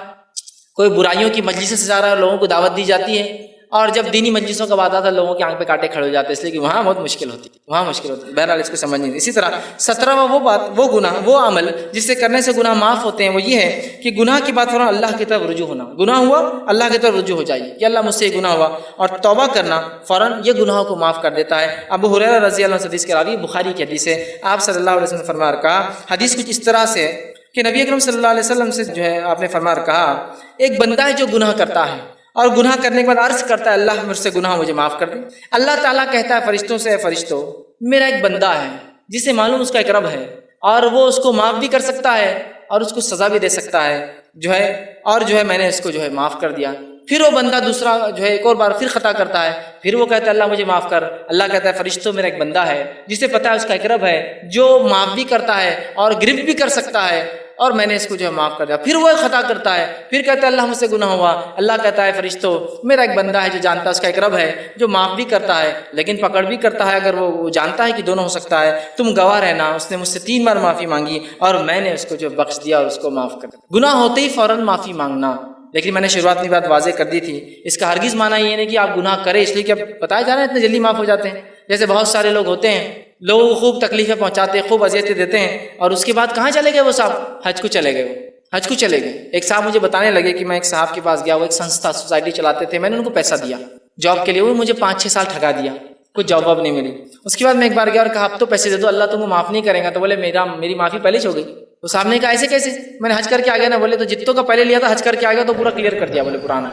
کوئی برائیوں کی مجلسیں سجا رہا ہے، لوگوں کو دعوت دی جاتی ہے، اور جب دینی مجلسوں کا بات آتا ہے لوگوں کے آنکھ پہ کاٹے کھڑے ہو جاتے ہیں، اس لیے کہ وہاں بہت مشکل ہوتی ہے، وہاں مشکل ہوتی ہے، بہرحال اس کو سمجھ نہیں۔ اسی طرح 17واں وہ بات، وہ گناہ، وہ عمل جس سے کرنے سے گناہ معاف ہوتے ہیں، وہ یہ ہے کہ گناہ کی بات فوراً اللہ کی طرف رجوع ہونا، گناہ ہوا اللہ کی طرف رجوع ہو جائیے کہ اللہ مجھ سے یہ گناہ ہوا، اور توبہ کرنا فوراً یہ گناہوں کو معاف کر دیتا ہے۔ ابو ہریرہ رضی اللہ عنہ حدیث کے راوی، بخاری کی حدیث ہے، آپ صلی اللہ علیہ وسلم فرمایا کہا، حدیث کچھ اس طرح سے کہ نبی اکرم صلی اللہ علیہ وسلم سے جو ہے آپ نے فرمایا کہا، ایک بندہ ہے جو گناہ کرتا ہے اور گناہ کرنے کے بعد عرض کرتا ہے اللہ مجھ سے گناہ مجھے معاف کر دے، اللہ تعالیٰ کہتا ہے فرشتوں سے، فرشتوں میرا ایک بندہ ہے جسے معلوم اس کا ایک رب ہے، اور وہ اس کو معاف بھی کر سکتا ہے اور اس کو سزا بھی دے سکتا ہے جو ہے، اور جو ہے میں نے اس کو جو ہے معاف کر دیا۔ پھر وہ بندہ دوسرا جو ہے ایک اور بار پھر خطا کرتا ہے، پھر وہ کہتا ہے اللہ مجھے معاف کر، اللہ کہتا ہے فرشتوں میرا ایک بندہ ہے جسے پتہ ہے اس کا ایک رب ہے جو معاف بھی کرتا ہے اور گرفت بھی کر سکتا ہے، اور میں نے اس کو جو ہے معاف کر دیا۔ پھر وہ خطا کرتا ہے، پھر کہتا ہے اللہ مجھ سے گناہ ہوا، اللہ کہتا ہے فرشتوں میرا ایک بندہ ہے جو جانتا ہے اس کا ایک رب ہے جو معاف بھی کرتا ہے لیکن پکڑ بھی کرتا ہے، اگر وہ جانتا ہے کہ دونوں ہو سکتا ہے، تم گواہ رہنا اس نے مجھ سے 3 بار معافی مانگی اور میں نے اس کو جو بخش دیا اور اس کو معاف کر دیا۔ گناہ ہوتے ہی فوراً معافی مانگنا، لیکن میں نے شروعات میں بات واضح کر دی تھی، اس کا ہرگز معنی یہ نہیں کہ آپ گناہ کریں اس لیے کہ اب بتایا جا رہا ہے اتنے جلدی معاف ہو جاتے ہیں، جیسے بہت سارے لوگ ہوتے ہیں لوگوں کو خوب تکلیفیں پہنچاتے ہیں، خوب اذیتیں دیتے ہیں، اور اس کے بعد کہاں چلے گئے وہ صاحب؟ حج کو چلے گئے، وہ حج کو چلے گئے۔ ایک صاحب مجھے بتانے لگے کہ میں ایک صاحب کے پاس گیا، وہ ایک سنستھا سوسائٹی چلاتے تھے، میں نے ان کو پیسہ دیا جاب کے لیے، وہ مجھے 5-6 سال ٹھگا دیا، کوئی جاب واب نہیں ملی۔ اس کے بعد میں ایک بار گیا اور کہا اب تو پیسے دے دو، اللہ تم کو معاف نہیں کرے گا۔ تو بولے میری معافی پہلے ہی ہو گئی۔ تو صاحب نے کہا ایسے کیسے؟ میں نے حج کر کے آ گیا نا۔ بولے تو جتوں کا پہلے لیا تھا حج کر کے آ گیا تو پورا کلیئر کر دیا، بولے پرانا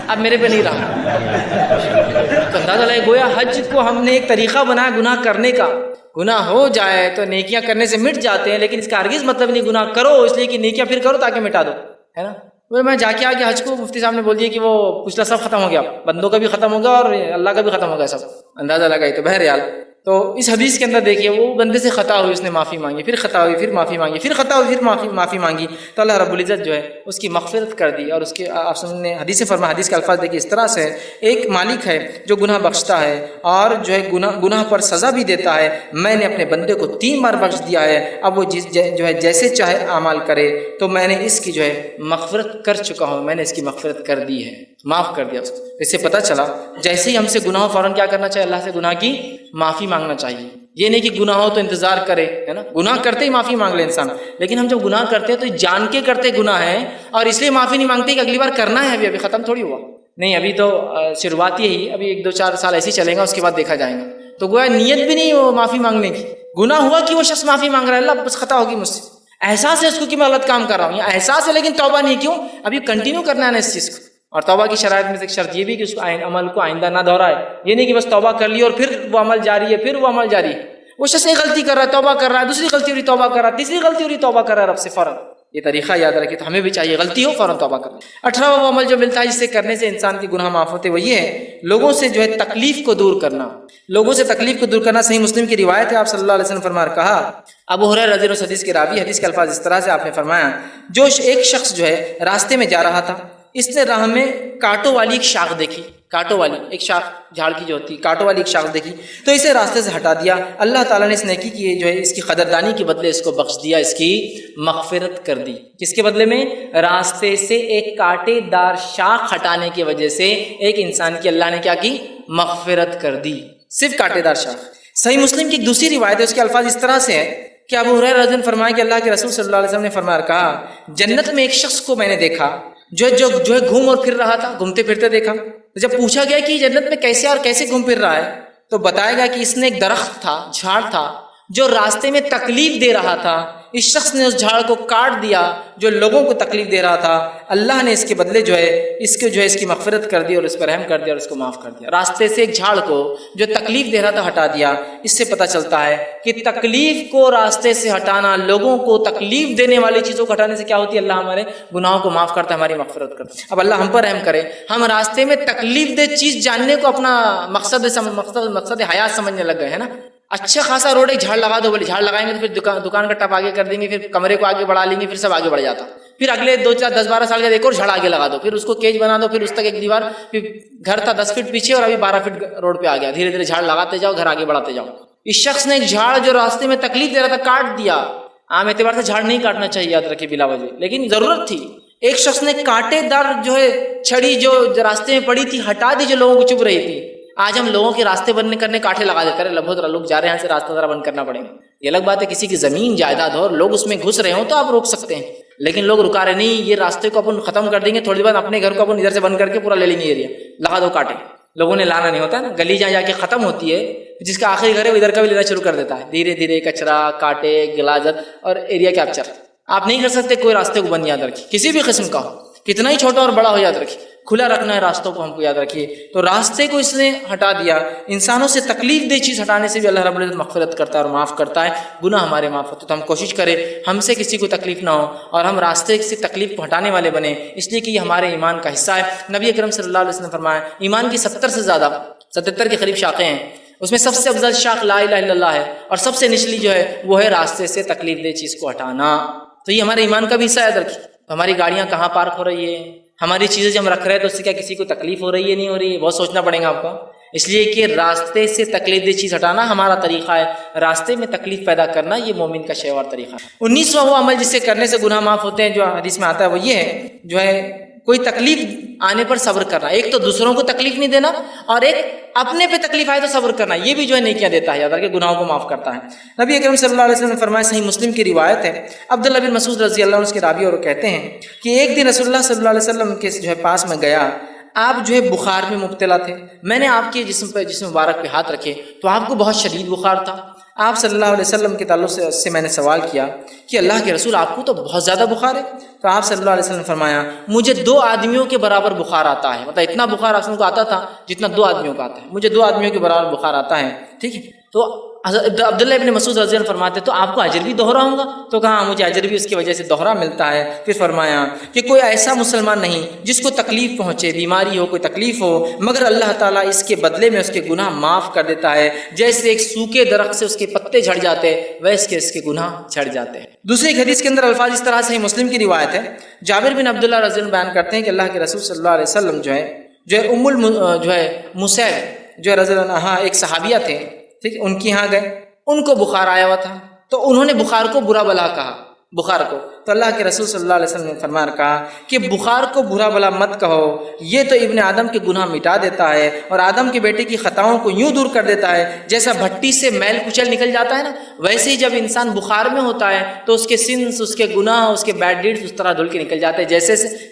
اب میرے پہ نہیں رہا۔ تو اندازہ لگے گویا حج کو ہم نے ایک طریقہ بنایا گناہ کرنے کا، گناہ ہو جائے تو نیکیاں کرنے سے مٹ جاتے ہیں، لیکن اس کا ہرگز مطلب نہیں گناہ کرو اس لیے کہ نیکیاں پھر کرو تاکہ مٹا دو، ہے نا۔ میں جا کے آ گیا حج کو، مفتی صاحب نے بول دیا کہ وہ پچھلا سب ختم ہو گیا، بندوں کا بھی ختم ہو گیا اور اللہ کا بھی ختم ہو گیا سب، اندازہ لگائی۔ تو بہرحال تو اس حدیث کے اندر دیکھیے وہ بندے سے خطا ہوئی، اس نے معافی مانگی، پھر خطا ہوئی، پھر معافی مانگی، پھر خطا ہوئی، پھر معافی مانگی، تو اللہ رب العزت جو ہے اس کی مغفرت کر دی۔ اور اس کے آپ نے حدیث فرما، حدیث کے الفاظ دیکھیے اس طرح سے، ایک مالک ہے جو گناہ بخشتا ہے اور جو ہے گناہ پر سزا بھی دیتا ہے، میں نے اپنے بندے کو 3 بار بخش دیا ہے، اب وہ جو ہے جیسے چاہے اعمال کرے، تو میں نے اس کی جو ہے مغفرت کر چکا ہوں، میں نے اس کی مغفرت کر دی ہے، معاف کر دیا اس کو۔ اس سے پتہ چلا جیسے ہی ہم سے گناہ فوراً کیا کرنا چاہیے؟ اللہ سے گناہ کی معافی مانگنا چاہیے۔ یہ نہیں کہ گناہ ہو تو انتظار کرے، ہے نا، گناہ کرتے ہی معافی مانگ لے انسان، لیکن ہم جب گناہ کرتے ہیں تو جان کے کرتے گناہ ہے اور اس لیے معافی نہیں مانگتے کہ اگلی بار کرنا ہے، ابھی ختم تھوڑی ہوا، نہیں ابھی تو شروعات ہی، ابھی 1-2-4 سال ایسے ہی چلیں گا، اس کے بعد دیکھا جائے گا۔ تو گویا نیت بھی نہیں وہ معافی مانگنے کی، گناہ ہوا کہ وہ شخص معافی مانگ رہا ہے، اللہ بس خطا ہوگی مجھ سے، احساس ہے اس کو کہ میں غلط کام کر رہا ہوں، یا احساس ہے لیکن توبہ نہیں، کیوں؟ ابھی کنٹینیو کرنا ہے نا اس چیز کو۔ اور توبہ کی شرائط میں سے ایک شرط یہ بھی کہ اس کو عمل کو آئندہ نہ دہرائے، یہ نہیں کہ بس توبہ کر لی اور پھر وہ عمل جاری ہے، پھر وہ عمل جاری ہے۔ وہ شخص ایک غلطی کر رہا ہے، توبہ کر رہا ہے، دوسری غلطی ہو رہی توبہ کر رہا ہے، تیسری غلطی ہو رہی توبہ کر رہا ہے رب سے فوراً۔ یہ طریقہ یاد رکھیں، تو ہمیں بھی چاہیے غلطی ہو فوراً توبہ کرنا۔ 18واں وہ عمل جو ملتا ہے جس سے کرنے سے انسان کی گناہ معاف ہوتے، وہ یہ ہے لوگوں سے جو ہے تکلیف کو دور کرنا، لوگوں سے تکلیف کو دور کرنا۔ صحیح مسلم کی روایت ہے، آپ صلی اللہ علیہ وسلم فرمایا، کہا ابو ہریرہ رضی اللہ عنہ حدیث کے راوی، حدیث کے الفاظ اس طرح سے آپ نے فرمایا، جو ایک شخص جو ہے راستے میں جا رہا تھا، اس نے راہ میں کانٹوں والی ایک شاخ دیکھی، کانٹوں والی ایک شاخ، جھاڑ کی جو ہوتی ہے کانٹوں والی ایک شاخ دیکھی، تو اسے راستے سے ہٹا دیا۔ اللہ تعالیٰ نے اس نیکی کی جو ہے اس کی قدردانی کے بدلے اس کو بخش دیا، اس کی مغفرت کر دی۔ کس کے بدلے میں؟ راستے سے ایک کانٹے دار شاخ ہٹانے کی وجہ سے ایک انسان کی اللہ نے کیا کی؟ مغفرت کر دی، صرف کانٹے دار شاخ۔ صحیح مسلم کی ایک دوسری روایت ہے، اس کے الفاظ اس طرح سے ہے کہ ابو ہریرہ رضی اللہ عنہ فرمایا کہ اللہ کے رسول صلی اللہ علیہ وسلم نے فرمایا، کہا جنت میں ایک شخص کو میں نے دیکھا جو ہے گھوم اور پھر رہا تھا، گھومتے پھرتے دیکھا۔ جب پوچھا گیا کہ جنت میں کیسے اور کیسے گھوم پھر رہا ہے، تو بتایا گیا کہ اس نے ایک درخت تھا، جھاڑ تھا جو راستے میں تکلیف دے رہا تھا، اس شخص نے اس جھاڑ کو کاٹ دیا جو لوگوں کو تکلیف دے رہا تھا، اللہ نے اس کے بدلے جو ہے اس کی مغفرت کر دی اور اس پر رحم کر دیا اور اس کو معاف کر دیا۔ راستے سے ایک جھاڑ کو جو تکلیف دے رہا تھا ہٹا دیا۔ اس سے پتہ چلتا ہے کہ تکلیف کو راستے سے ہٹانا، لوگوں کو تکلیف دینے والی چیزوں کو ہٹانے سے کیا ہوتی ہے؟ اللہ ہمارے گناہوں کو معاف کرتا ہے، ہماری مغفرت کرتا ہے۔ اب اللہ ہم پر رحم کرے، ہم راستے میں تکلیف دہ چیز جاننے کو اپنا مقصد حیات سمجھنے لگ گئے ہیں نا۔ اچھا خاصا روڈ ایک جھاڑ لگا دو، بولے جھاڑ لگائیں گے تو پھر دکان کا ٹپ آگے کر دیں گے، پھر کمرے کو آگے بڑھا لیں گے، پھر سب آگے بڑھ جاتا، پھر اگلے 2-4-10-12 سال کا ایک اور جھاڑ آگے لگا دو، پھر اس کو کیج بنا دو، پھر اس تک ایک دیوار، پھر گھر تھا 10 فٹ پیچھے اور ابھی 12 فٹ روڈ پہ آ گیا، دھیرے دھیرے جھاڑ لگاتے جاؤ، گھر آگے بڑھاتے جاؤ۔ اس شخص نے ایک جھاڑ جو راستے میں تکلیف دے رہا تھا کاٹ دیا۔ عام اعتبار سے جھاڑ نہیں کاٹنا چاہیے، یاد رکھے، بلا وجہ، لیکن ضرورت تھی۔ ایک شخص نے کانٹے دار جو ہے چھڑی جو راستے میں پڑی تھی ہٹا دی، جو لوگوں کو چبھ رہی تھی۔ آج ہم لوگوں کے راستے بند کرنے کانٹے لگا دیتے ہیں، لبھو ذرا لوگ جا رہے ہیں، یہاں سے راستہ ذرا بند کرنا پڑے گا۔ یہ الگ بات ہے کسی کی زمین جائیداد ہو اور لوگ اس میں گھس رہے ہوں تو آپ روک سکتے ہیں، لیکن لوگ رکا رہے نہیں، یہ راستے کو اپن ختم کر دیں گے، تھوڑی دیر بعد اپنے گھر کو اپن ادھر سے بند کر کے پورا لے لیں گے ایریا، لگا دو کانٹے۔ لوگوں نے لانا نہیں ہوتا نا، گلی جہاں جا کے ختم ہوتی ہے، جس کا آخری گھر ہے وہ ادھر کا بھی لینا شروع کر دیتا ہے، دھیرے دھیرے کچرا، کانٹے، غلاظت اور ایریا کیپچر۔ آپ نہیں کر سکتے کوئی راستے کو بند، یاد رکھیے، کسی بھی قسم کا ہو، کتنا ہی چھوٹا اور بڑا ہو، یاد رکھیے کھلا رکھنا ہے راستوں کو، ہم کو یاد رکھیے۔ تو راستے کو اس نے ہٹا دیا۔ انسانوں سے تکلیف دہ چیز ہٹانے سے بھی اللہ رب العزت مغفرت کرتا ہے اور معاف کرتا ہے، گناہ ہمارے معاف ہوتے۔ تو ہم کوشش کریں ہم سے کسی کو تکلیف نہ ہو اور ہم راستے سے تکلیف کو ہٹانے والے بنیں، اس لیے کہ یہ ہمارے ایمان کا حصہ ہے۔ نبی اکرم صلی اللہ علیہ وسلم نے فرمایا ایمان کی 70 سے زیادہ 77 کے قریب شاخیں ہیں، اس میں سب سے افضل شاخ لا الہ الا اللہ ہے، اور سب سے نچلی جو ہے وہ ہے راستے سے تکلیف دہ چیز کو ہٹانا۔ تو یہ ہمارے ایمان کا بھی حصہ ہے۔ رکھیے ہماری گاڑیاں کہاں پارک ہو رہی ہے، ہماری چیزیں جو ہم رکھ رہے ہیں تو اس سے کیا کسی کو تکلیف ہو رہی ہے، نہیں ہو رہی ہے، بہت سوچنا پڑے گا آپ کو، اس لیے کہ راستے سے تکلیف دہ چیز ہٹانا ہمارا طریقہ ہے، راستے میں تکلیف پیدا کرنا یہ مومن کا شیوار طریقہ ہے۔ 19واں وہ عمل جس سے کرنے سے گناہ معاف ہوتے ہیں جو حدیث میں آتا ہے وہ یہ ہے جو ہے کوئی تکلیف آنے پر صبر کرنا، ایک تو دوسروں کو تکلیف نہیں دینا اور ایک اپنے پہ تکلیف آئے تو صبر کرنا، یہ بھی جو ہے نیکیاں دیتا ہے، یاد رکھیں گناہوں کو معاف کرتا ہے۔ نبی اکرم صلی اللہ علیہ وسلم نے فرمایا، صحیح مسلم کی روایت ہے، عبداللہ بن مسعود رضی اللہ عنہ اس کے راوی اور کہتے ہیں کہ ایک دن رسول اللہ صلی اللہ علیہ وسلم کے جو ہے پاس میں گیا، آپ جو ہے بخار میں مبتلا تھے، میں نے آپ کے جسم مبارک پہ ہاتھ رکھے تو آپ کو بہت شدید بخار تھا۔ آپ صلی اللہ علیہ وسلم کے تعلق سے میں نے سوال کیا کہ اللہ کے رسول آپ کو تو بہت زیادہ بخار ہے، تو آپ صلی اللہ علیہ وسلم نے فرمایا مجھے 2 آدمیوں کے برابر بخار آتا ہے، مطلب اتنا بخار آپ کو آتا تھا جتنا 2 آدمیوں کا آتا ہے، مجھے 2 آدمیوں کے برابر بخار آتا ہے، ٹھیک ہے۔ تو عبداللہ ابن مسعود رضی اللہ عنہ فرماتے تو آپ کو اجر بھی دوہرا ہوگا؟ تو کہا مجھے اجر بھی اس کی وجہ سے دوہرا ملتا ہے۔ پھر فرمایا کہ کوئی ایسا مسلمان نہیں جس کو تکلیف پہنچے، بیماری ہو، کوئی تکلیف ہو، مگر اللہ تعالیٰ اس کے بدلے میں اس کے گناہ معاف کر دیتا ہے، جیسے ایک سوکھے درخت سے اس کے پتے جھڑ جاتے ویسے اس کے گناہ جھڑ جاتے ہیں۔ دوسری ایک حدیث کے اندر الفاظ اس طرح سے مسلم کی روایت ہے، جابر بن عبداللہ رضی اللہ عنہ بیان کرتے ہیں کہ اللہ کے رسول صلی اللہ علیہ وسلم جو ہے مسیب جو ہے رضی اللہ عنہ ایک صحابیہ تھے، ٹھیک، ان کے یہاں گئے، ان کو بخار آیا ہوا تھا، تو انہوں نے بخار کو برا بلا کہا، بخار کو، تو اللہ کے رسول صلی اللہ علیہ وسلم نے فرمایا کہا کہ بخار کو برا بلا مت کہو، یہ تو ابن آدم کے گناہ مٹا دیتا ہے اور آدم کے بیٹے کی خطاؤں کو یوں دور کر دیتا ہے جیسا بھٹی سے میل کچل نکل جاتا ہے نا، ویسے ہی جب انسان بخار میں ہوتا ہے تو اس کے سنس، اس کے گناہ، اس کے بیڈ ڈیڈز اس طرح دھل کے نکل جاتے ہیں،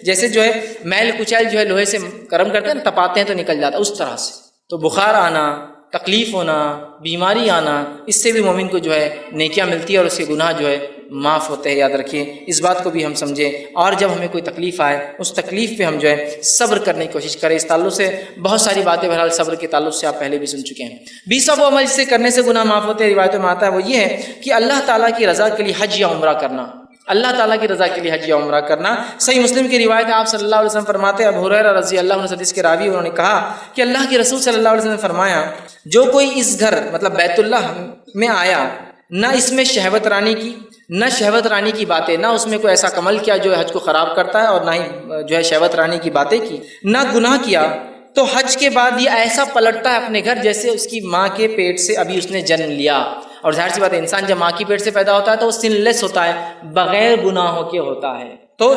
جیسے جو ہے میل کچل جو ہے لوہے سے گرم کرتے ہیں نا، تپاتے ہیں تو نکل جاتا ہے، اس طرح سے۔ تو بخار آنا، تکلیف ہونا، بیماری آنا، اس سے بھی مومن کو جو ہے نیکیاں ملتی ہے اور اس کے گناہ جو ہے معاف ہوتے ہیں، یاد رکھیے اس بات کو بھی ہم سمجھیں، اور جب ہمیں کوئی تکلیف آئے اس تکلیف پہ ہم جو ہے صبر کرنے کی کوشش کریں۔ اس تعلق سے بہت ساری باتیں بہرحال صبر کے تعلق سے آپ پہلے بھی سن چکے ہیں۔ 20واں عمل جسے کرنے سے گناہ معاف ہوتے ہیں، روایتوں میں آتا ہے، وہ یہ ہے کہ اللہ تعالیٰ کی رضا کے لیے حج یا عمرہ کرنا، اللہ تعالیٰ کی رضا کے لیے حج یا عمرہ کرنا۔ صحیح مسلم کی روایت ہے، آپ صلی اللہ علیہ وسلم فرماتے ہیں، ابو ہریرہ رضی اللہ عنہ حدیث کے راوی، انہوں نے کہا کہ اللہ کے رسول صلی اللہ علیہ وسلم نے فرمایا جو کوئی اس گھر مطلب بیت اللہ میں آیا، نہ اس میں شہوت رانی کی، نہ شہوت رانی کی باتیں، نہ اس میں کوئی ایسا عمل کیا جو حج کو خراب کرتا ہے، اور نہ ہی جو ہے شہوت رانی کی باتیں کی، نہ گناہ کیا، تو حج کے بعد یہ ایسا پلٹتا ہے اپنے گھر جیسے اس کی ماں کے پیٹ سے ابھی اس نے جنم لیا۔ اور ظاہر سی بات ہے، انسان جب ماں کی پیٹ سے پیدا ہوتا ہے تو وہ سن لیس ہوتا ہے، بغیر گناہوں کے ہوتا ہے۔ تو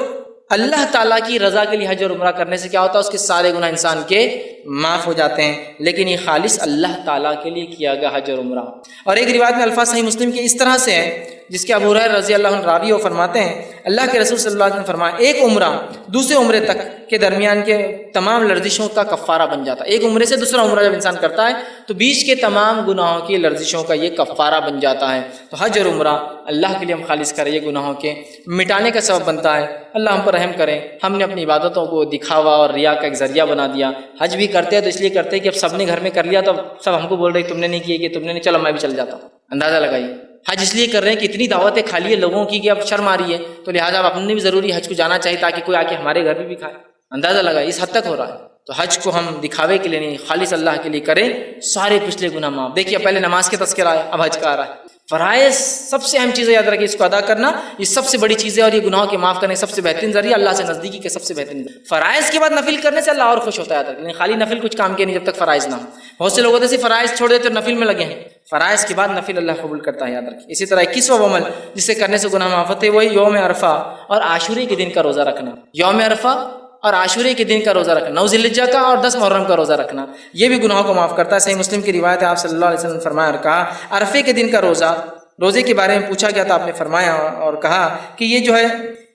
اللہ تعالیٰ کی رضا کے لیے حج اور عمرہ کرنے سے کیا ہوتا ہے، اس کے سارے گناہ انسان کے معاف ہو جاتے ہیں، لیکن یہ خالص اللہ تعالیٰ کے لیے کیا گیا حج اور عمرہ۔ اور ایک روایت میں الفاظ صحیح مسلم کے اس طرح سے ہے، جس کے ابو ہریرہ رضی اللہ عنہ راوی فرماتے ہیں، اللہ کے رسول صلی اللہ علیہ وسلم نے فرمایا ایک عمرہ دوسرے عمرے تک کے درمیان کے تمام لرزشوں کا کفارہ بن جاتا ہے۔ ایک عمرے سے دوسرا عمرہ جب انسان کرتا ہے تو بیچ کے تمام گناہوں کی لرزشوں کا یہ کفارہ بن جاتا ہے۔ تو حج اور عمرہ اللہ کے لیے ہم خالص کریں، یہ گناہوں کے مٹانے کا سبب بنتا ہے۔ اللہ ہم پر رحم کریں، ہم نے اپنی عبادتوں کو دکھاوا اور ریا کا ایک ذریعہ بنا دیا۔ حج بھی کرتے ہیں تو اس لیے کرتے ہیں کہ اب سب نے گھر میں کر لیا تو سب ہم کو بول رہے تم نے نہیں کیے، کہ تم نے نہیں، چلو میں بھی چل جاتا ہوں۔ اندازہ لگائیے، حج اس لیے کر رہے ہیں کہ اتنی دعوتیں کھا لی ہے لوگوں کی کہ اب شرم آ رہی ہے، تو لہٰذا اب اپنے بھی ضروری حج کو جانا چاہیے تاکہ کوئی آ کے ہمارے گھر بھی کھائے۔ اندازہ لگائیے اس حد تک ہو رہا ہے۔ تو حج کو ہم دکھاوے کے لیے نہیں، خالص اللہ کے لیے کریں، سارے پچھلے گناہ معاف۔ دیکھیے پہلے نماز کے تذکرہ آیا، اب حج کا آ رہا ہے۔ فرائض سب سے اہم چیز ہے، یاد رکھیے اس کو ادا کرنا، یہ سب سے بڑی چیز ہے، اور یہ گناہوں کے معاف کرنے سب سے بہترین ذریعہ، اللہ سے نزدیکی کے سب سے بہترین ذریعہ۔ فرائض کے بعد نفل کرنے سے اللہ اور خوش ہوتا ہے، لیکن خالی نفل کچھ کام کے نہیں جب تک فرائض نہ ہو۔ بہت سے لوگ ہوتے ہیں فرائض چھوڑ دیتے اور نفل میں لگے ہیں، فرائض کے بعد نفل اللہ قبول کرتا ہے، یاد رکھیے۔ اسی طرح 21واں عمل جسے کرنے سے گناہ معاف ہوتے ہیں، وہی یوم عرفہ اور عاشورے کے دن کا روزہ رکھنا۔ یوم عرفہ اور عاشورے کے دن کا روزہ رکھنا، 9 ذی الحجہ کا اور 10 محرم کا روزہ رکھنا، یہ بھی گناہوں کو معاف کرتا ہے۔ صحیح مسلم کی روایت ہے، آپ صلی اللہ علیہ وسلم نے فرمایا اور کہا، عرفے کے دن کا روزے کے بارے میں پوچھا گیا تھا، آپ نے فرمایا اور کہا کہ یہ جو ہے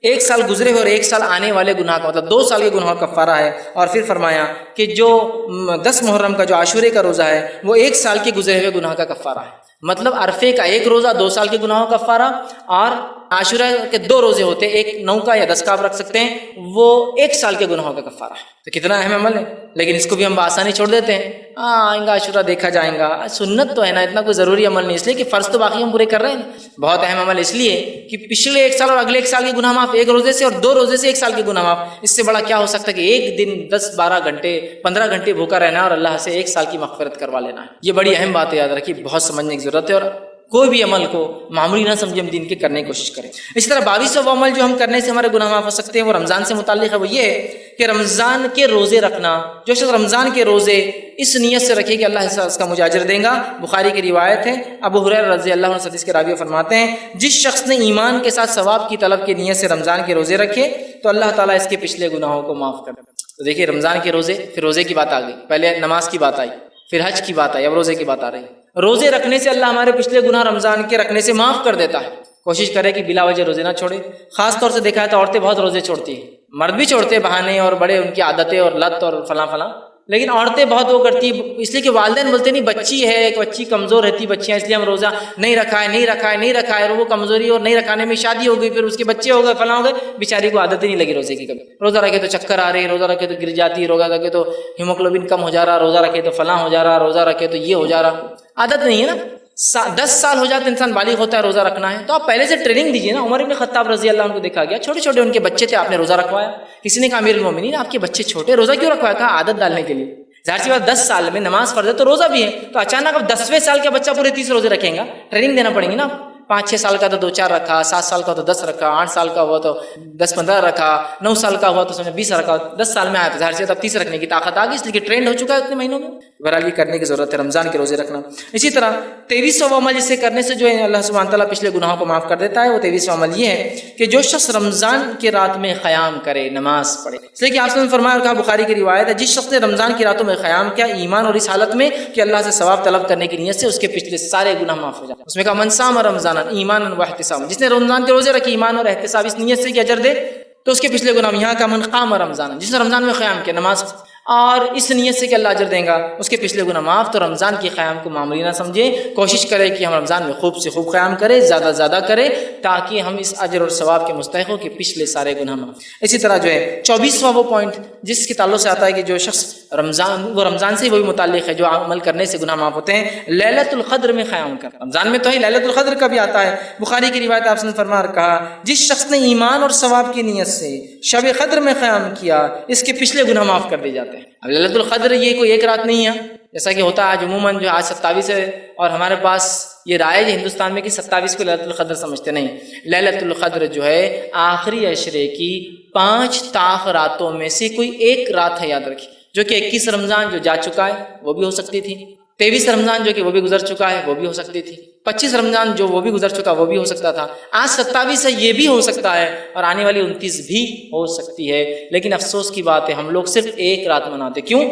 1 سال گزرے ہوئے اور 1 سال آنے والے گناہ کا مطلب 2 سال کے گناہ کا کفارہ ہے۔ اور پھر فرمایا کہ جو 10 محرم کا جو عاشورے کا روزہ ہے وہ 1 سال کے گزرے ہوئے گناہ کا کفارہ ہے۔ مطلب عرفے کا 1 روزہ 2 سال کے گناہوں کا کفارہ، اور عاشورہ کے 2 روزے ہوتے ہیں، ایک 9 کا یا 10 کا آپ رکھ سکتے ہیں، وہ 1 سال کے گناہوں کا کفارہ ہے۔ تو کتنا اہم عمل ہے، لیکن اس کو بھی ہم بآسانی چھوڑ دیتے ہیں، آئیں گا عاشورہ دیکھا جائیں گا، سنت تو ہے نا، اتنا کوئی ضروری عمل نہیں، اس لیے کہ فرض تو باقی ہم پورے کر رہے ہیں۔ بہت اہم عمل اس لیے کہ پچھلے 1 سال اور اگلے 1 سال کے گناہ معاف 1 روزے سے، اور 2 روزے سے 1 سال کے گناہ معاف۔ اس سے بڑا کیا ہو سکتا ہے کہ ایک دن 10-12 گھنٹے 15 گھنٹے بھوکا رہنا اور اللہ سے 1 سال کی مغفرت کروا لینا ہے۔ یہ بڑی اہم بات ہے، یاد رکھیے، بہت سمجھنے کی ضرورت ہے، اور کوئی بھی عمل کو معمولی نہ سمجھے، ہم دین کے کرنے کی کوشش کریں۔ اسی طرح 22واں عمل جو ہم کرنے سے ہمارے گناہ معاف ہو سکتے ہیں، وہ رمضان سے متعلق ہے، وہ یہ ہے کہ رمضان کے روزے رکھنا، جو شخص رمضان کے روزے اس نیت سے رکھے کہ اللہ اس کا مجھے اجر دے گا۔ بخاری کی روایت ہے، ابو ہریرہ رضی اللہ عنہ حدیث کے راوی فرماتے ہیں جس شخص نے ایمان کے ساتھ ثواب کی طلب کی نیت سے رمضان کے روزے رکھے تو اللہ تعالیٰ اس کے پچھلے گناہوں کو معاف کر دے۔ تو دیکھیے رمضان کے روزے، پھر روزے کی بات آ گئی، پہلے نماز کی بات آئی، پھر حج کی بات آئی، اب روزے کی بات آ رہی ہے۔ روزے رکھنے سے اللہ ہمارے پچھلے گناہ رمضان کے رکھنے سے معاف کر دیتا ہے۔ کوشش کرے کہ بلا وجہ روزے نہ چھوڑے۔ خاص طور سے دیکھا ہے تو عورتیں بہت روزے چھوڑتی ہیں، مرد بھی چھوڑتے ہیں بہانے اور بڑے ان کی عادتیں اور لت اور فلاں فلاں، لیکن عورتیں بہت وہ کرتی ہیں اس لیے کہ والدین بولتے نہیں بچی ہے، ایک بچی کمزور رہتی بچیاں، اس لیے ہم روزہ نہیں رکھا ہے اور وہ کمزوری اور نہیں رکھانے میں شادی ہو گئی، پھر اس کے بچے ہو گئے، فلاں ہو گئے، بیچاری کو عادت ہی نہیں لگی روزے کی۔ کبھی روزہ رکھے تو چکر آ رہے، روزہ رکھے تو گر جاتی، روزہ رکھے تو ہیموگلوبن کم ہو جا رہا، روزہ رکھے تو فلاں ہو جا رہا، روزہ رکھے تو یہ ہو جا رہا، عادت نہیں ہے نا۔ 10 سال ہو جاتے انسان بالغ ہوتا ہے روزہ رکھنا ہے تو آپ پہلے سے ٹریننگ دیجیے نا۔ عمر بن خطاب رضی اللہ عنہ کو دیکھا گیا، چھوٹے چھوٹے ان کے بچے تھے، آپ نے روزہ رکھوایا۔ کسی نے کہا امیر المومنین آپ کے بچے چھوٹے، روزہ کیوں رکھوایا؟ کہا عادت ڈالنے کے لیے۔ ظاہر سی بات 10 سال میں نماز فرض ہے تو روزہ بھی ہے، تو اچانک اب 10ویں سال کا بچہ پورے 30 روزے رکھیں گا، ٹریننگ دینا پڑیں گی نا۔ 5-6 سال کا تو 2-4 رکھا، 7 سال کا تو 10 رکھا، 8 سال کا ہوا تو 10-15 رکھا، 9 سال کا ہوا تو 20 رکھا، 10 سال میں آیا تو ظاہر سے اب 30 رکھنے کی طاقت آ گئی، اس لیے کہ ٹرینڈ ہو چکا ہے اتنے مہینوں میں۔ بہرحال یہ کرنے کی ضرورت ہے رمضان کے روزے رکھنا۔ اسی طرح 23واں عمل جسے کرنے سے جو ہے اللہ سبحانہ تعالیٰ پچھلے گناہوں کو معاف کر دیتا ہے، وہ 23واں عمل یہ ہے کہ جو شخص رمضان کی رات میں قیام کرے، نماز پڑھے۔ اس لیے کہ آپ نے فرمایا اور کہا، بخاری کی روایت ہے، جس شخص نے رمضان کی راتوں میں قیام کیا ایمان اور اس حالت میں کہ اللہ سے ثواب طلب کرنے کی نیت سے، اس کے پچھلے سارے گناہ معاف ہو جاتے ہیں۔ اس میں کہا من صام رمضان ایمانا واحتسابا، جس نے رمضان کے روزے رکھے ایمان اور احتساب اس نیت سے کہ اجر دے تو اس کے پچھلے گناہ۔ یہاں کا من قام رمضان، جس نے رمضان میں قیام کیا نماز اور اس نیت سے کہ اللہ اجر دیں گا، اس کے پچھلے گناہ معاف۔ تو رمضان کی قیام کو معمولی نہ سمجھے، کوشش کرے کہ ہم رمضان میں خوب سے خوب قیام کریں، زیادہ سے زیادہ کریں، تاکہ ہم اس اجر اور ثواب کے مستحق ہوں کہ پچھلے سارے گناہ معاف۔ اسی طرح جو ہے 24واں وہ پوائنٹ جس کے تعلق سے آتا ہے کہ جو شخص رمضان سے وہی متعلق ہے جو عمل کرنے سے گناہ معاف ہوتے ہیں، لیلۃ القدر میں قیام کر۔ رمضان میں تو ہی لیلۃ القدر کا بھی آتا ہے۔ بخاری کی روایت آپ نے فرمایا اور کہا، جس شخص نے ایمان اور ثواب کی نیت سے شب قدر میں قیام کیا، اس کے پچھلے گناہ معاف کر دیے جاتے ہیں۔ اب لیلۃ القدر یہ کوئی ایک رات نہیں ہے جیسا کہ ہوتا ہے آج عموماً، جو آج 27 ہے اور ہمارے پاس یہ رائج ہے ہندوستان میں کہ 27 کو لیلۃ القدر سمجھتے نہیں۔ لیلۃ القدر جو ہے آخری عشرے کی 5 طاق راتوں میں سے کوئی ایک رات ہے، یاد رکھیے، جو کہ 21 رمضان جو جا چکا ہے وہ بھی ہو سکتی تھی، 23 رمضان جو کہ وہ بھی گزر چکا ہے وہ بھی ہو سکتی تھی، 25 رمضان جو وہ بھی گزر چکا وہ بھی ہو سکتا تھا، آج 27 ہے یہ بھی ہو سکتا ہے، اور آنے والی 29 بھی ہو سکتی ہے۔ لیکن افسوس کی بات ہے ہم لوگ صرف ایک رات مناتے۔ کیوں؟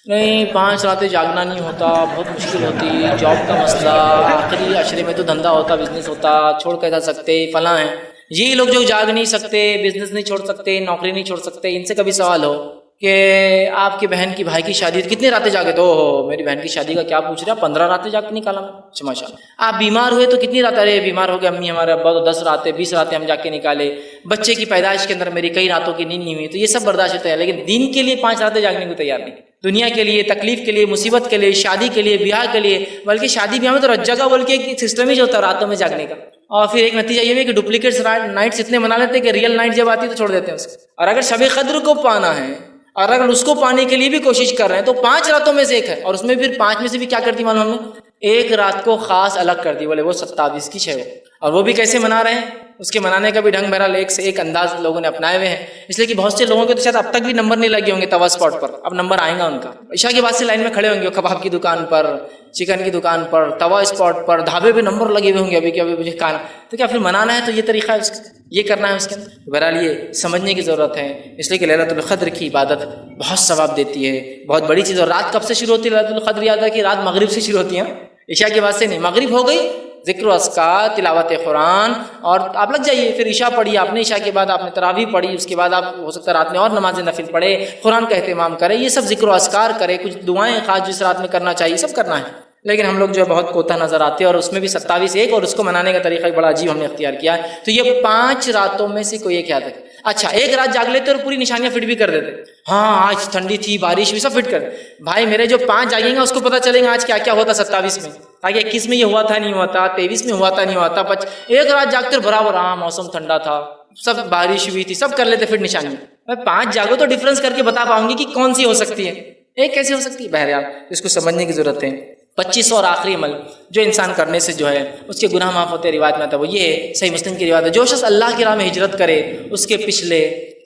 نہیں 5 راتیں جاگنا نہیں ہوتا، بہت مشکل ہوتی، جاب کا مسئلہ، آخری عشرے میں تو دھندا ہوتا، بزنس ہوتا، چھوڑ کے جا سکتے، فلاں ہیں۔ یہ لوگ جو جاگ نہیں سکتے، بزنس نہیں چھوڑ سکتے، نوکری نہیں چھوڑ سکتے، ان سے کبھی سوال ہو کہ آپ کی بہن کی بھائی کی شادی کتنے راتیں جاگے؟ تو میری بہن کی شادی کا کیا پوچھ رہا، 15 راتیں جاگ کے نکالا میں، ماشاء اللہ۔ آپ بیمار ہوئے تو کتنی راتیں؟ ارے بیمار ہو گئے امی ہمارے ابا تو 10 راتیں 20 راتیں ہم جا کے نکالے۔ بچے کی پیدائش کے اندر میری کئی راتوں کی نیند نہیں ہوئی، تو یہ سب برداشت ہوتا ہے، لیکن دین کے لیے 5 راتیں جاگنے کو تیار نہیں، دنیا کے لیے، تکلیف کے لیے، مصیبت کے لیے، شادی کے لیے، بیاہ کے لیے، بلکہ شادی بیاہ میں تو جگہ بول کے ایک سسٹم ہی جو ہوتا ہے راتوں میں جاگنے کا۔ اور پھر ایک نتیجہ یہ ہے کہ ڈپلیکیٹس نائٹس اتنے منا لیتے ہیں کہ ریئل نائٹ جب آتی ہے تو چھوڑ دیتے ہیں اس کو۔ اور اگر شب قدر کو پانا ہے اور اگر اس کو پانے کے لیے بھی کوشش کر رہے ہیں تو 5 راتوں میں سے ایک ہے، اور اس میں پھر 5 میں سے بھی کیا کرتی معلوم ہم نے؟ ایک رات کو خاص الگ کر دی، بولے وہ 27 کی 6 اور وہ بھی کیسے منا رہے ہیں؟ اس کے منانے کا بھی ڈھنگ بہرحال ایک سے ایک انداز لوگوں نے اپنائے ہوئے ہیں، اس لیے کہ بہت سے لوگوں کے تو شاید اب تک بھی نمبر نہیں لگے ہوں گے توا اسپاٹ پر، اب نمبر آئے گا ان کا۔ عشاء کے بعد سے لائن میں کھڑے ہوں گے، کباب کی دکان پر، چکن کی دکان پر، توا اسپاٹ پر، ڈھابے پہ نمبر لگے ہوئے ہوں گے ابھی کہ ابھی مجھے کھانا، تو کیا پھر منانا ہے تو یہ طریقہ ہے اس کا، یہ کرنا ہے اس کے اندر۔ بہرحال یہ سمجھنے کی ضرورت ہے، اس لیے کہ لیلۃ القدر کی عبادت بہت ثواب دیتی ہے، بہت بڑی چیز۔ اور رات کب سے شروع ہوتی ہے لیلۃ القدر؟ یاد ہے کہ رات مغرب سے شروع ہوتی ہے، عشاء کے بعد سے نہیں، مغرب ہو گئی ذکر و اذکار، تلاوت قرآن، اور آپ لگ جائیے، پھر عشاء پڑھی آپ نے، عشاء کے بعد آپ نے تراویح پڑھی، اس کے بعد آپ ہو سکتا ہے رات میں اور نماز نفل پڑھے، قرآن کا اہتمام کرے، یہ سب ذکر و اذکار کرے، کچھ دعائیں خاص جس رات میں کرنا چاہیے سب کرنا ہے۔ لیکن ہم لوگ جو ہے بہت کوتا نظر آتے ہیں، اور اس میں بھی 27 ایک، اور اس کو منانے کا طریقہ بڑا عجیب ہم نے اختیار کیا ہے۔ تو یہ 5 راتوں میں سے کوئی ایک یاد ہے۔ اچھا ایک رات جاگ لیتے اور پوری نشانیاں فٹ بھی کر دیتے، ہاں آج ٹھنڈی تھی، بارش بھی، سب فٹ کر بھائی میرے جو 5 جاگیں گا اس کو پتہ چلیں گا آج کیا کیا ہوتا 27 میں، تاکہ 21 میں یہ ہوا تھا نہیں ہوا تھا، 23 میں ہوا تھا نہیں ہوا تھا، ایک رات جاگتے برابر، ہاں موسم ٹھنڈا تھا، سب بارش ہوئی تھی، سب کر لیتے فٹ نشانی۔ میں 5 جاگو تو ڈفرنس کر کے بتا پاؤں گی کہ کون سی ہو سکتی ہے، ایک کیسی ہو سکتی ہے۔ بہرحال اس کو سمجھنے کی ضرورت ہے۔ 25 اور آخری عمل جو انسان کرنے سے جو ہے اس کے گناہ معاف ہوتے ہیں، روایت میں آتا ہے وہ یہ ہے، صحیح مسلم کی روایت ہے، جو شخص اللہ کی راہ میں ہجرت کرے اس کے پچھلے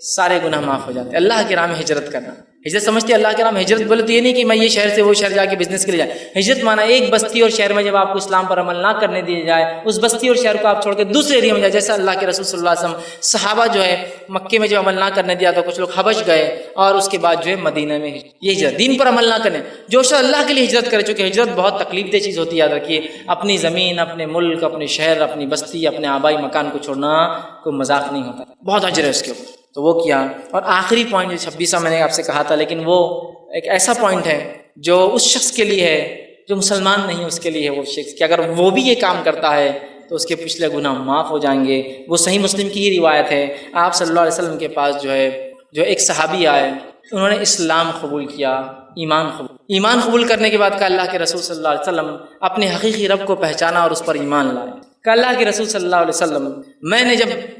سارے گناہ معاف ہو جاتے ہیں۔ اللہ کی راہ میں ہجرت کرنا، ہجرت سمجھتے ہیں اللہ کے راہ میں ہجرت بولے تو یہ نہیں کہ میں یہ شہر سے وہ شہر جا کے بزنس کے لیے جائے۔ ہجرت مانا ایک بستی اور شہر میں جب آپ کو اسلام پر عمل نہ کرنے دیا جائے، اس بستی اور شہر کو آپ چھوڑ کے دوسرے ایریا میں جائے، جیسا اللہ کے رسول صلی اللہ علیہ وسلم صحابہ جو ہے مکے میں جب عمل نہ کرنے دیا تو کچھ لوگ حبش گئے اور اس کے بعد جو ہے مدینہ میں یہ ہجرت، دین پر عمل نہ کرنے۔ جو شخص اللہ کے لیے ہجرت کرے، چونکہ ہجرت بہت تکلیف دہ چیز ہوتی ہے، یاد رکھیے، اپنی زمین، اپنے ملک، اپنے شہر، اپنی بستی، اپنے آبائی مکان کو چھوڑنا کوئی مذاق نہیں ہوتا، بہت اجر ہے اس کے اوپر۔ تو وہ کیا، اور آخری پوائنٹ جو 26واں میں نے آپ سے کہا تھا، لیکن وہ ایک ایسا پوائنٹ ہے جو اس شخص کے لیے ہے جو مسلمان نہیں ہے، اس کے لیے ہے وہ شخص کہ اگر وہ بھی یہ کام کرتا ہے تو اس کے پچھلے گناہ معاف ہو جائیں گے۔ وہ صحیح مسلم کی ہی روایت ہے، آپ صلی اللہ علیہ وسلم کے پاس جو ایک صحابی آئے، انہوں نے اسلام قبول کیا، ایمان قبول کرنے کے بعد کہ اللہ کے رسول صلی اللہ علیہ وسلم اپنے حقیقی رب کو پہچانا اور اس پر ایمان لائے۔ کہ اللہ کے رسول صلی اللہ علیہ وسلم،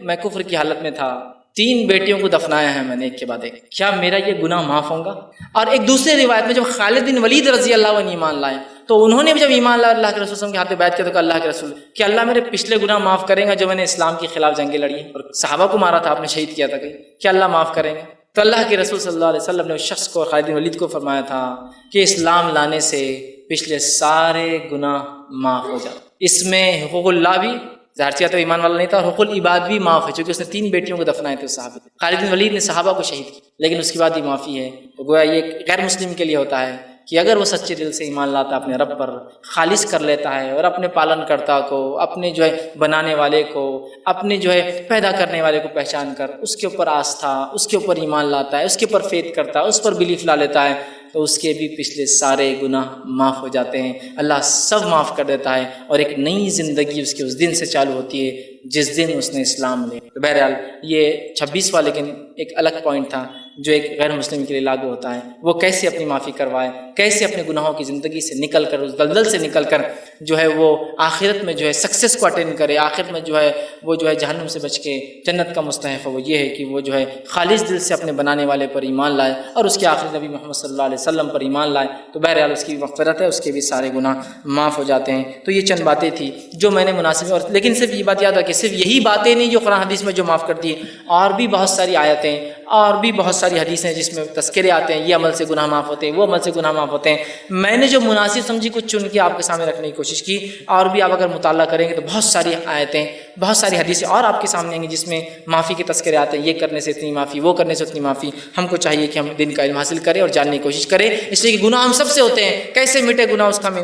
میں کفر کی حالت میں تھا، 3 بیٹیوں کو دفنایا ہے میں نے ایک کے بعد ایک، کیا میرا یہ گناہ معاف ہوگا؟ اور ایک دوسرے روایت میں جب خالد بن ولید رضی اللہ عنہ ایمان لائے تو انہوں نے بھی جب ایمان لایا اللہ کے رسول صلی اللہ علیہ وسلم کے ہاتھ میں بیعت کیا تو کہ اللہ کے رسول، کہ اللہ میرے پچھلے گناہ معاف کریں گا جو میں نے اسلام کے خلاف جنگیں لڑی اور صحابہ کو مارا تھا، آپ نے شہید کیا تھا، کیا اللہ معاف کریں گے؟ تو اللہ کے رسول صلی اللہ علیہ وسلم نے اس شخص کو، خالد بن ولید کو فرمایا تھا کہ اسلام لانے سے پچھلے سارے گناہ معاف ہو جاتے۔ اس میں حقوق اللہ بھی ظاہر کیا تو ایمان والا نہیں تھا، اور حقوق العباد بھی معاف ہے، چونکہ اس نے 3 بیٹیوں کو دفنائے تھے صحابہ۔ خالد بن ولید نے صحابہ کو شہید کیا، لیکن اس کے بعد بھی معافی ہے۔ تو گویا یہ غیر مسلم کے لیے ہوتا ہے کہ اگر وہ سچے دل سے ایمان لاتا ہے، اپنے رب پر خالص کر لیتا ہے اور اپنے پالن کرتا کو، اپنے بنانے والے کو، اپنے پیدا کرنے والے کو پہچان کر اس کے اوپر آستھا، اس کے اوپر ایمان لاتا ہے، اس کے اوپر فیتھ کرتا ہے، اس پر بلیف لا لیتا ہے، تو اس کے بھی پچھلے سارے گناہ معاف ہو جاتے ہیں، اللہ سب معاف کر دیتا ہے، اور ایک نئی زندگی اس کے اس دن سے چالو ہوتی ہے جس دن اس نے اسلام لے۔ تو بہرحال یہ 26واں لیکن ایک الگ پوائنٹ تھا جو ایک غیر مسلم کے لیے لاگو ہوتا ہے، وہ کیسے اپنی معافی کروائے، کیسے اپنے گناہوں کی زندگی سے نکل کر، اس دلدل سے نکل کر وہ آخرت میں سکسیس کو اٹینڈ کرے، آخرت میں وہ جہنم سے بچ کے جنت کا مستحق ہے۔ وہ یہ ہے کہ وہ خالص دل سے اپنے بنانے والے پر ایمان لائے اور اس کے آخری نبی محمد صلی اللہ علیہ وسلم پر ایمان لائے، تو بہرحال اس کی مغفرت ہے، اس کے بھی سارے گناہ معاف ہو جاتے ہیں۔ تو یہ چند باتیں تھیں جو میں نے مناسب، اور لیکن صرف یہ بات یاد رکھیں، صرف یہی باتیں نہیں جو قرآن حدیث میں جو معاف کرتی ہیں، اور بھی بہت ساری آیتیں اور بھی بہت ساری حدیثیں جس میں تذکرے آتے ہیں، یہ عمل سے گناہ معاف ہوتے ہیں، وہ عمل سے گناہ معاف ہوتے ہیں۔ میں نے جو مناسب سمجھی کچھ چن کے آپ کے سامنے رکھنے کی کوشش کی، اور بھی آپ اگر مطالعہ کریں گے تو بہت ساری آیتیں، بہت ساری حدیثیں اور آپ کے سامنے آئیں گی جس میں معافی کے تذکرے آتے ہیں، یہ کرنے سے اتنی معافی، وہ کرنے سے اتنی معافی۔ ہم کو چاہیے کہ ہم دین کا علم حاصل کریں اور جاننے کی کوشش کریں، اس لیے کہ گناہ ہم سب سے ہوتے ہیں، کیسے مٹے گناہ اس کا ہم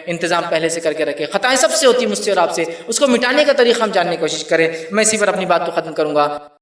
انتظام پہلے سے کر کے رکھیں، خطائیں سب سے ہوتی ہیں، مجھ سے اور آپ سے، اس کو مٹانے کا طریقہ ہم جاننے کی کوشش کریں۔ میں اسی پر اپنی بات کو ختم کروں گا۔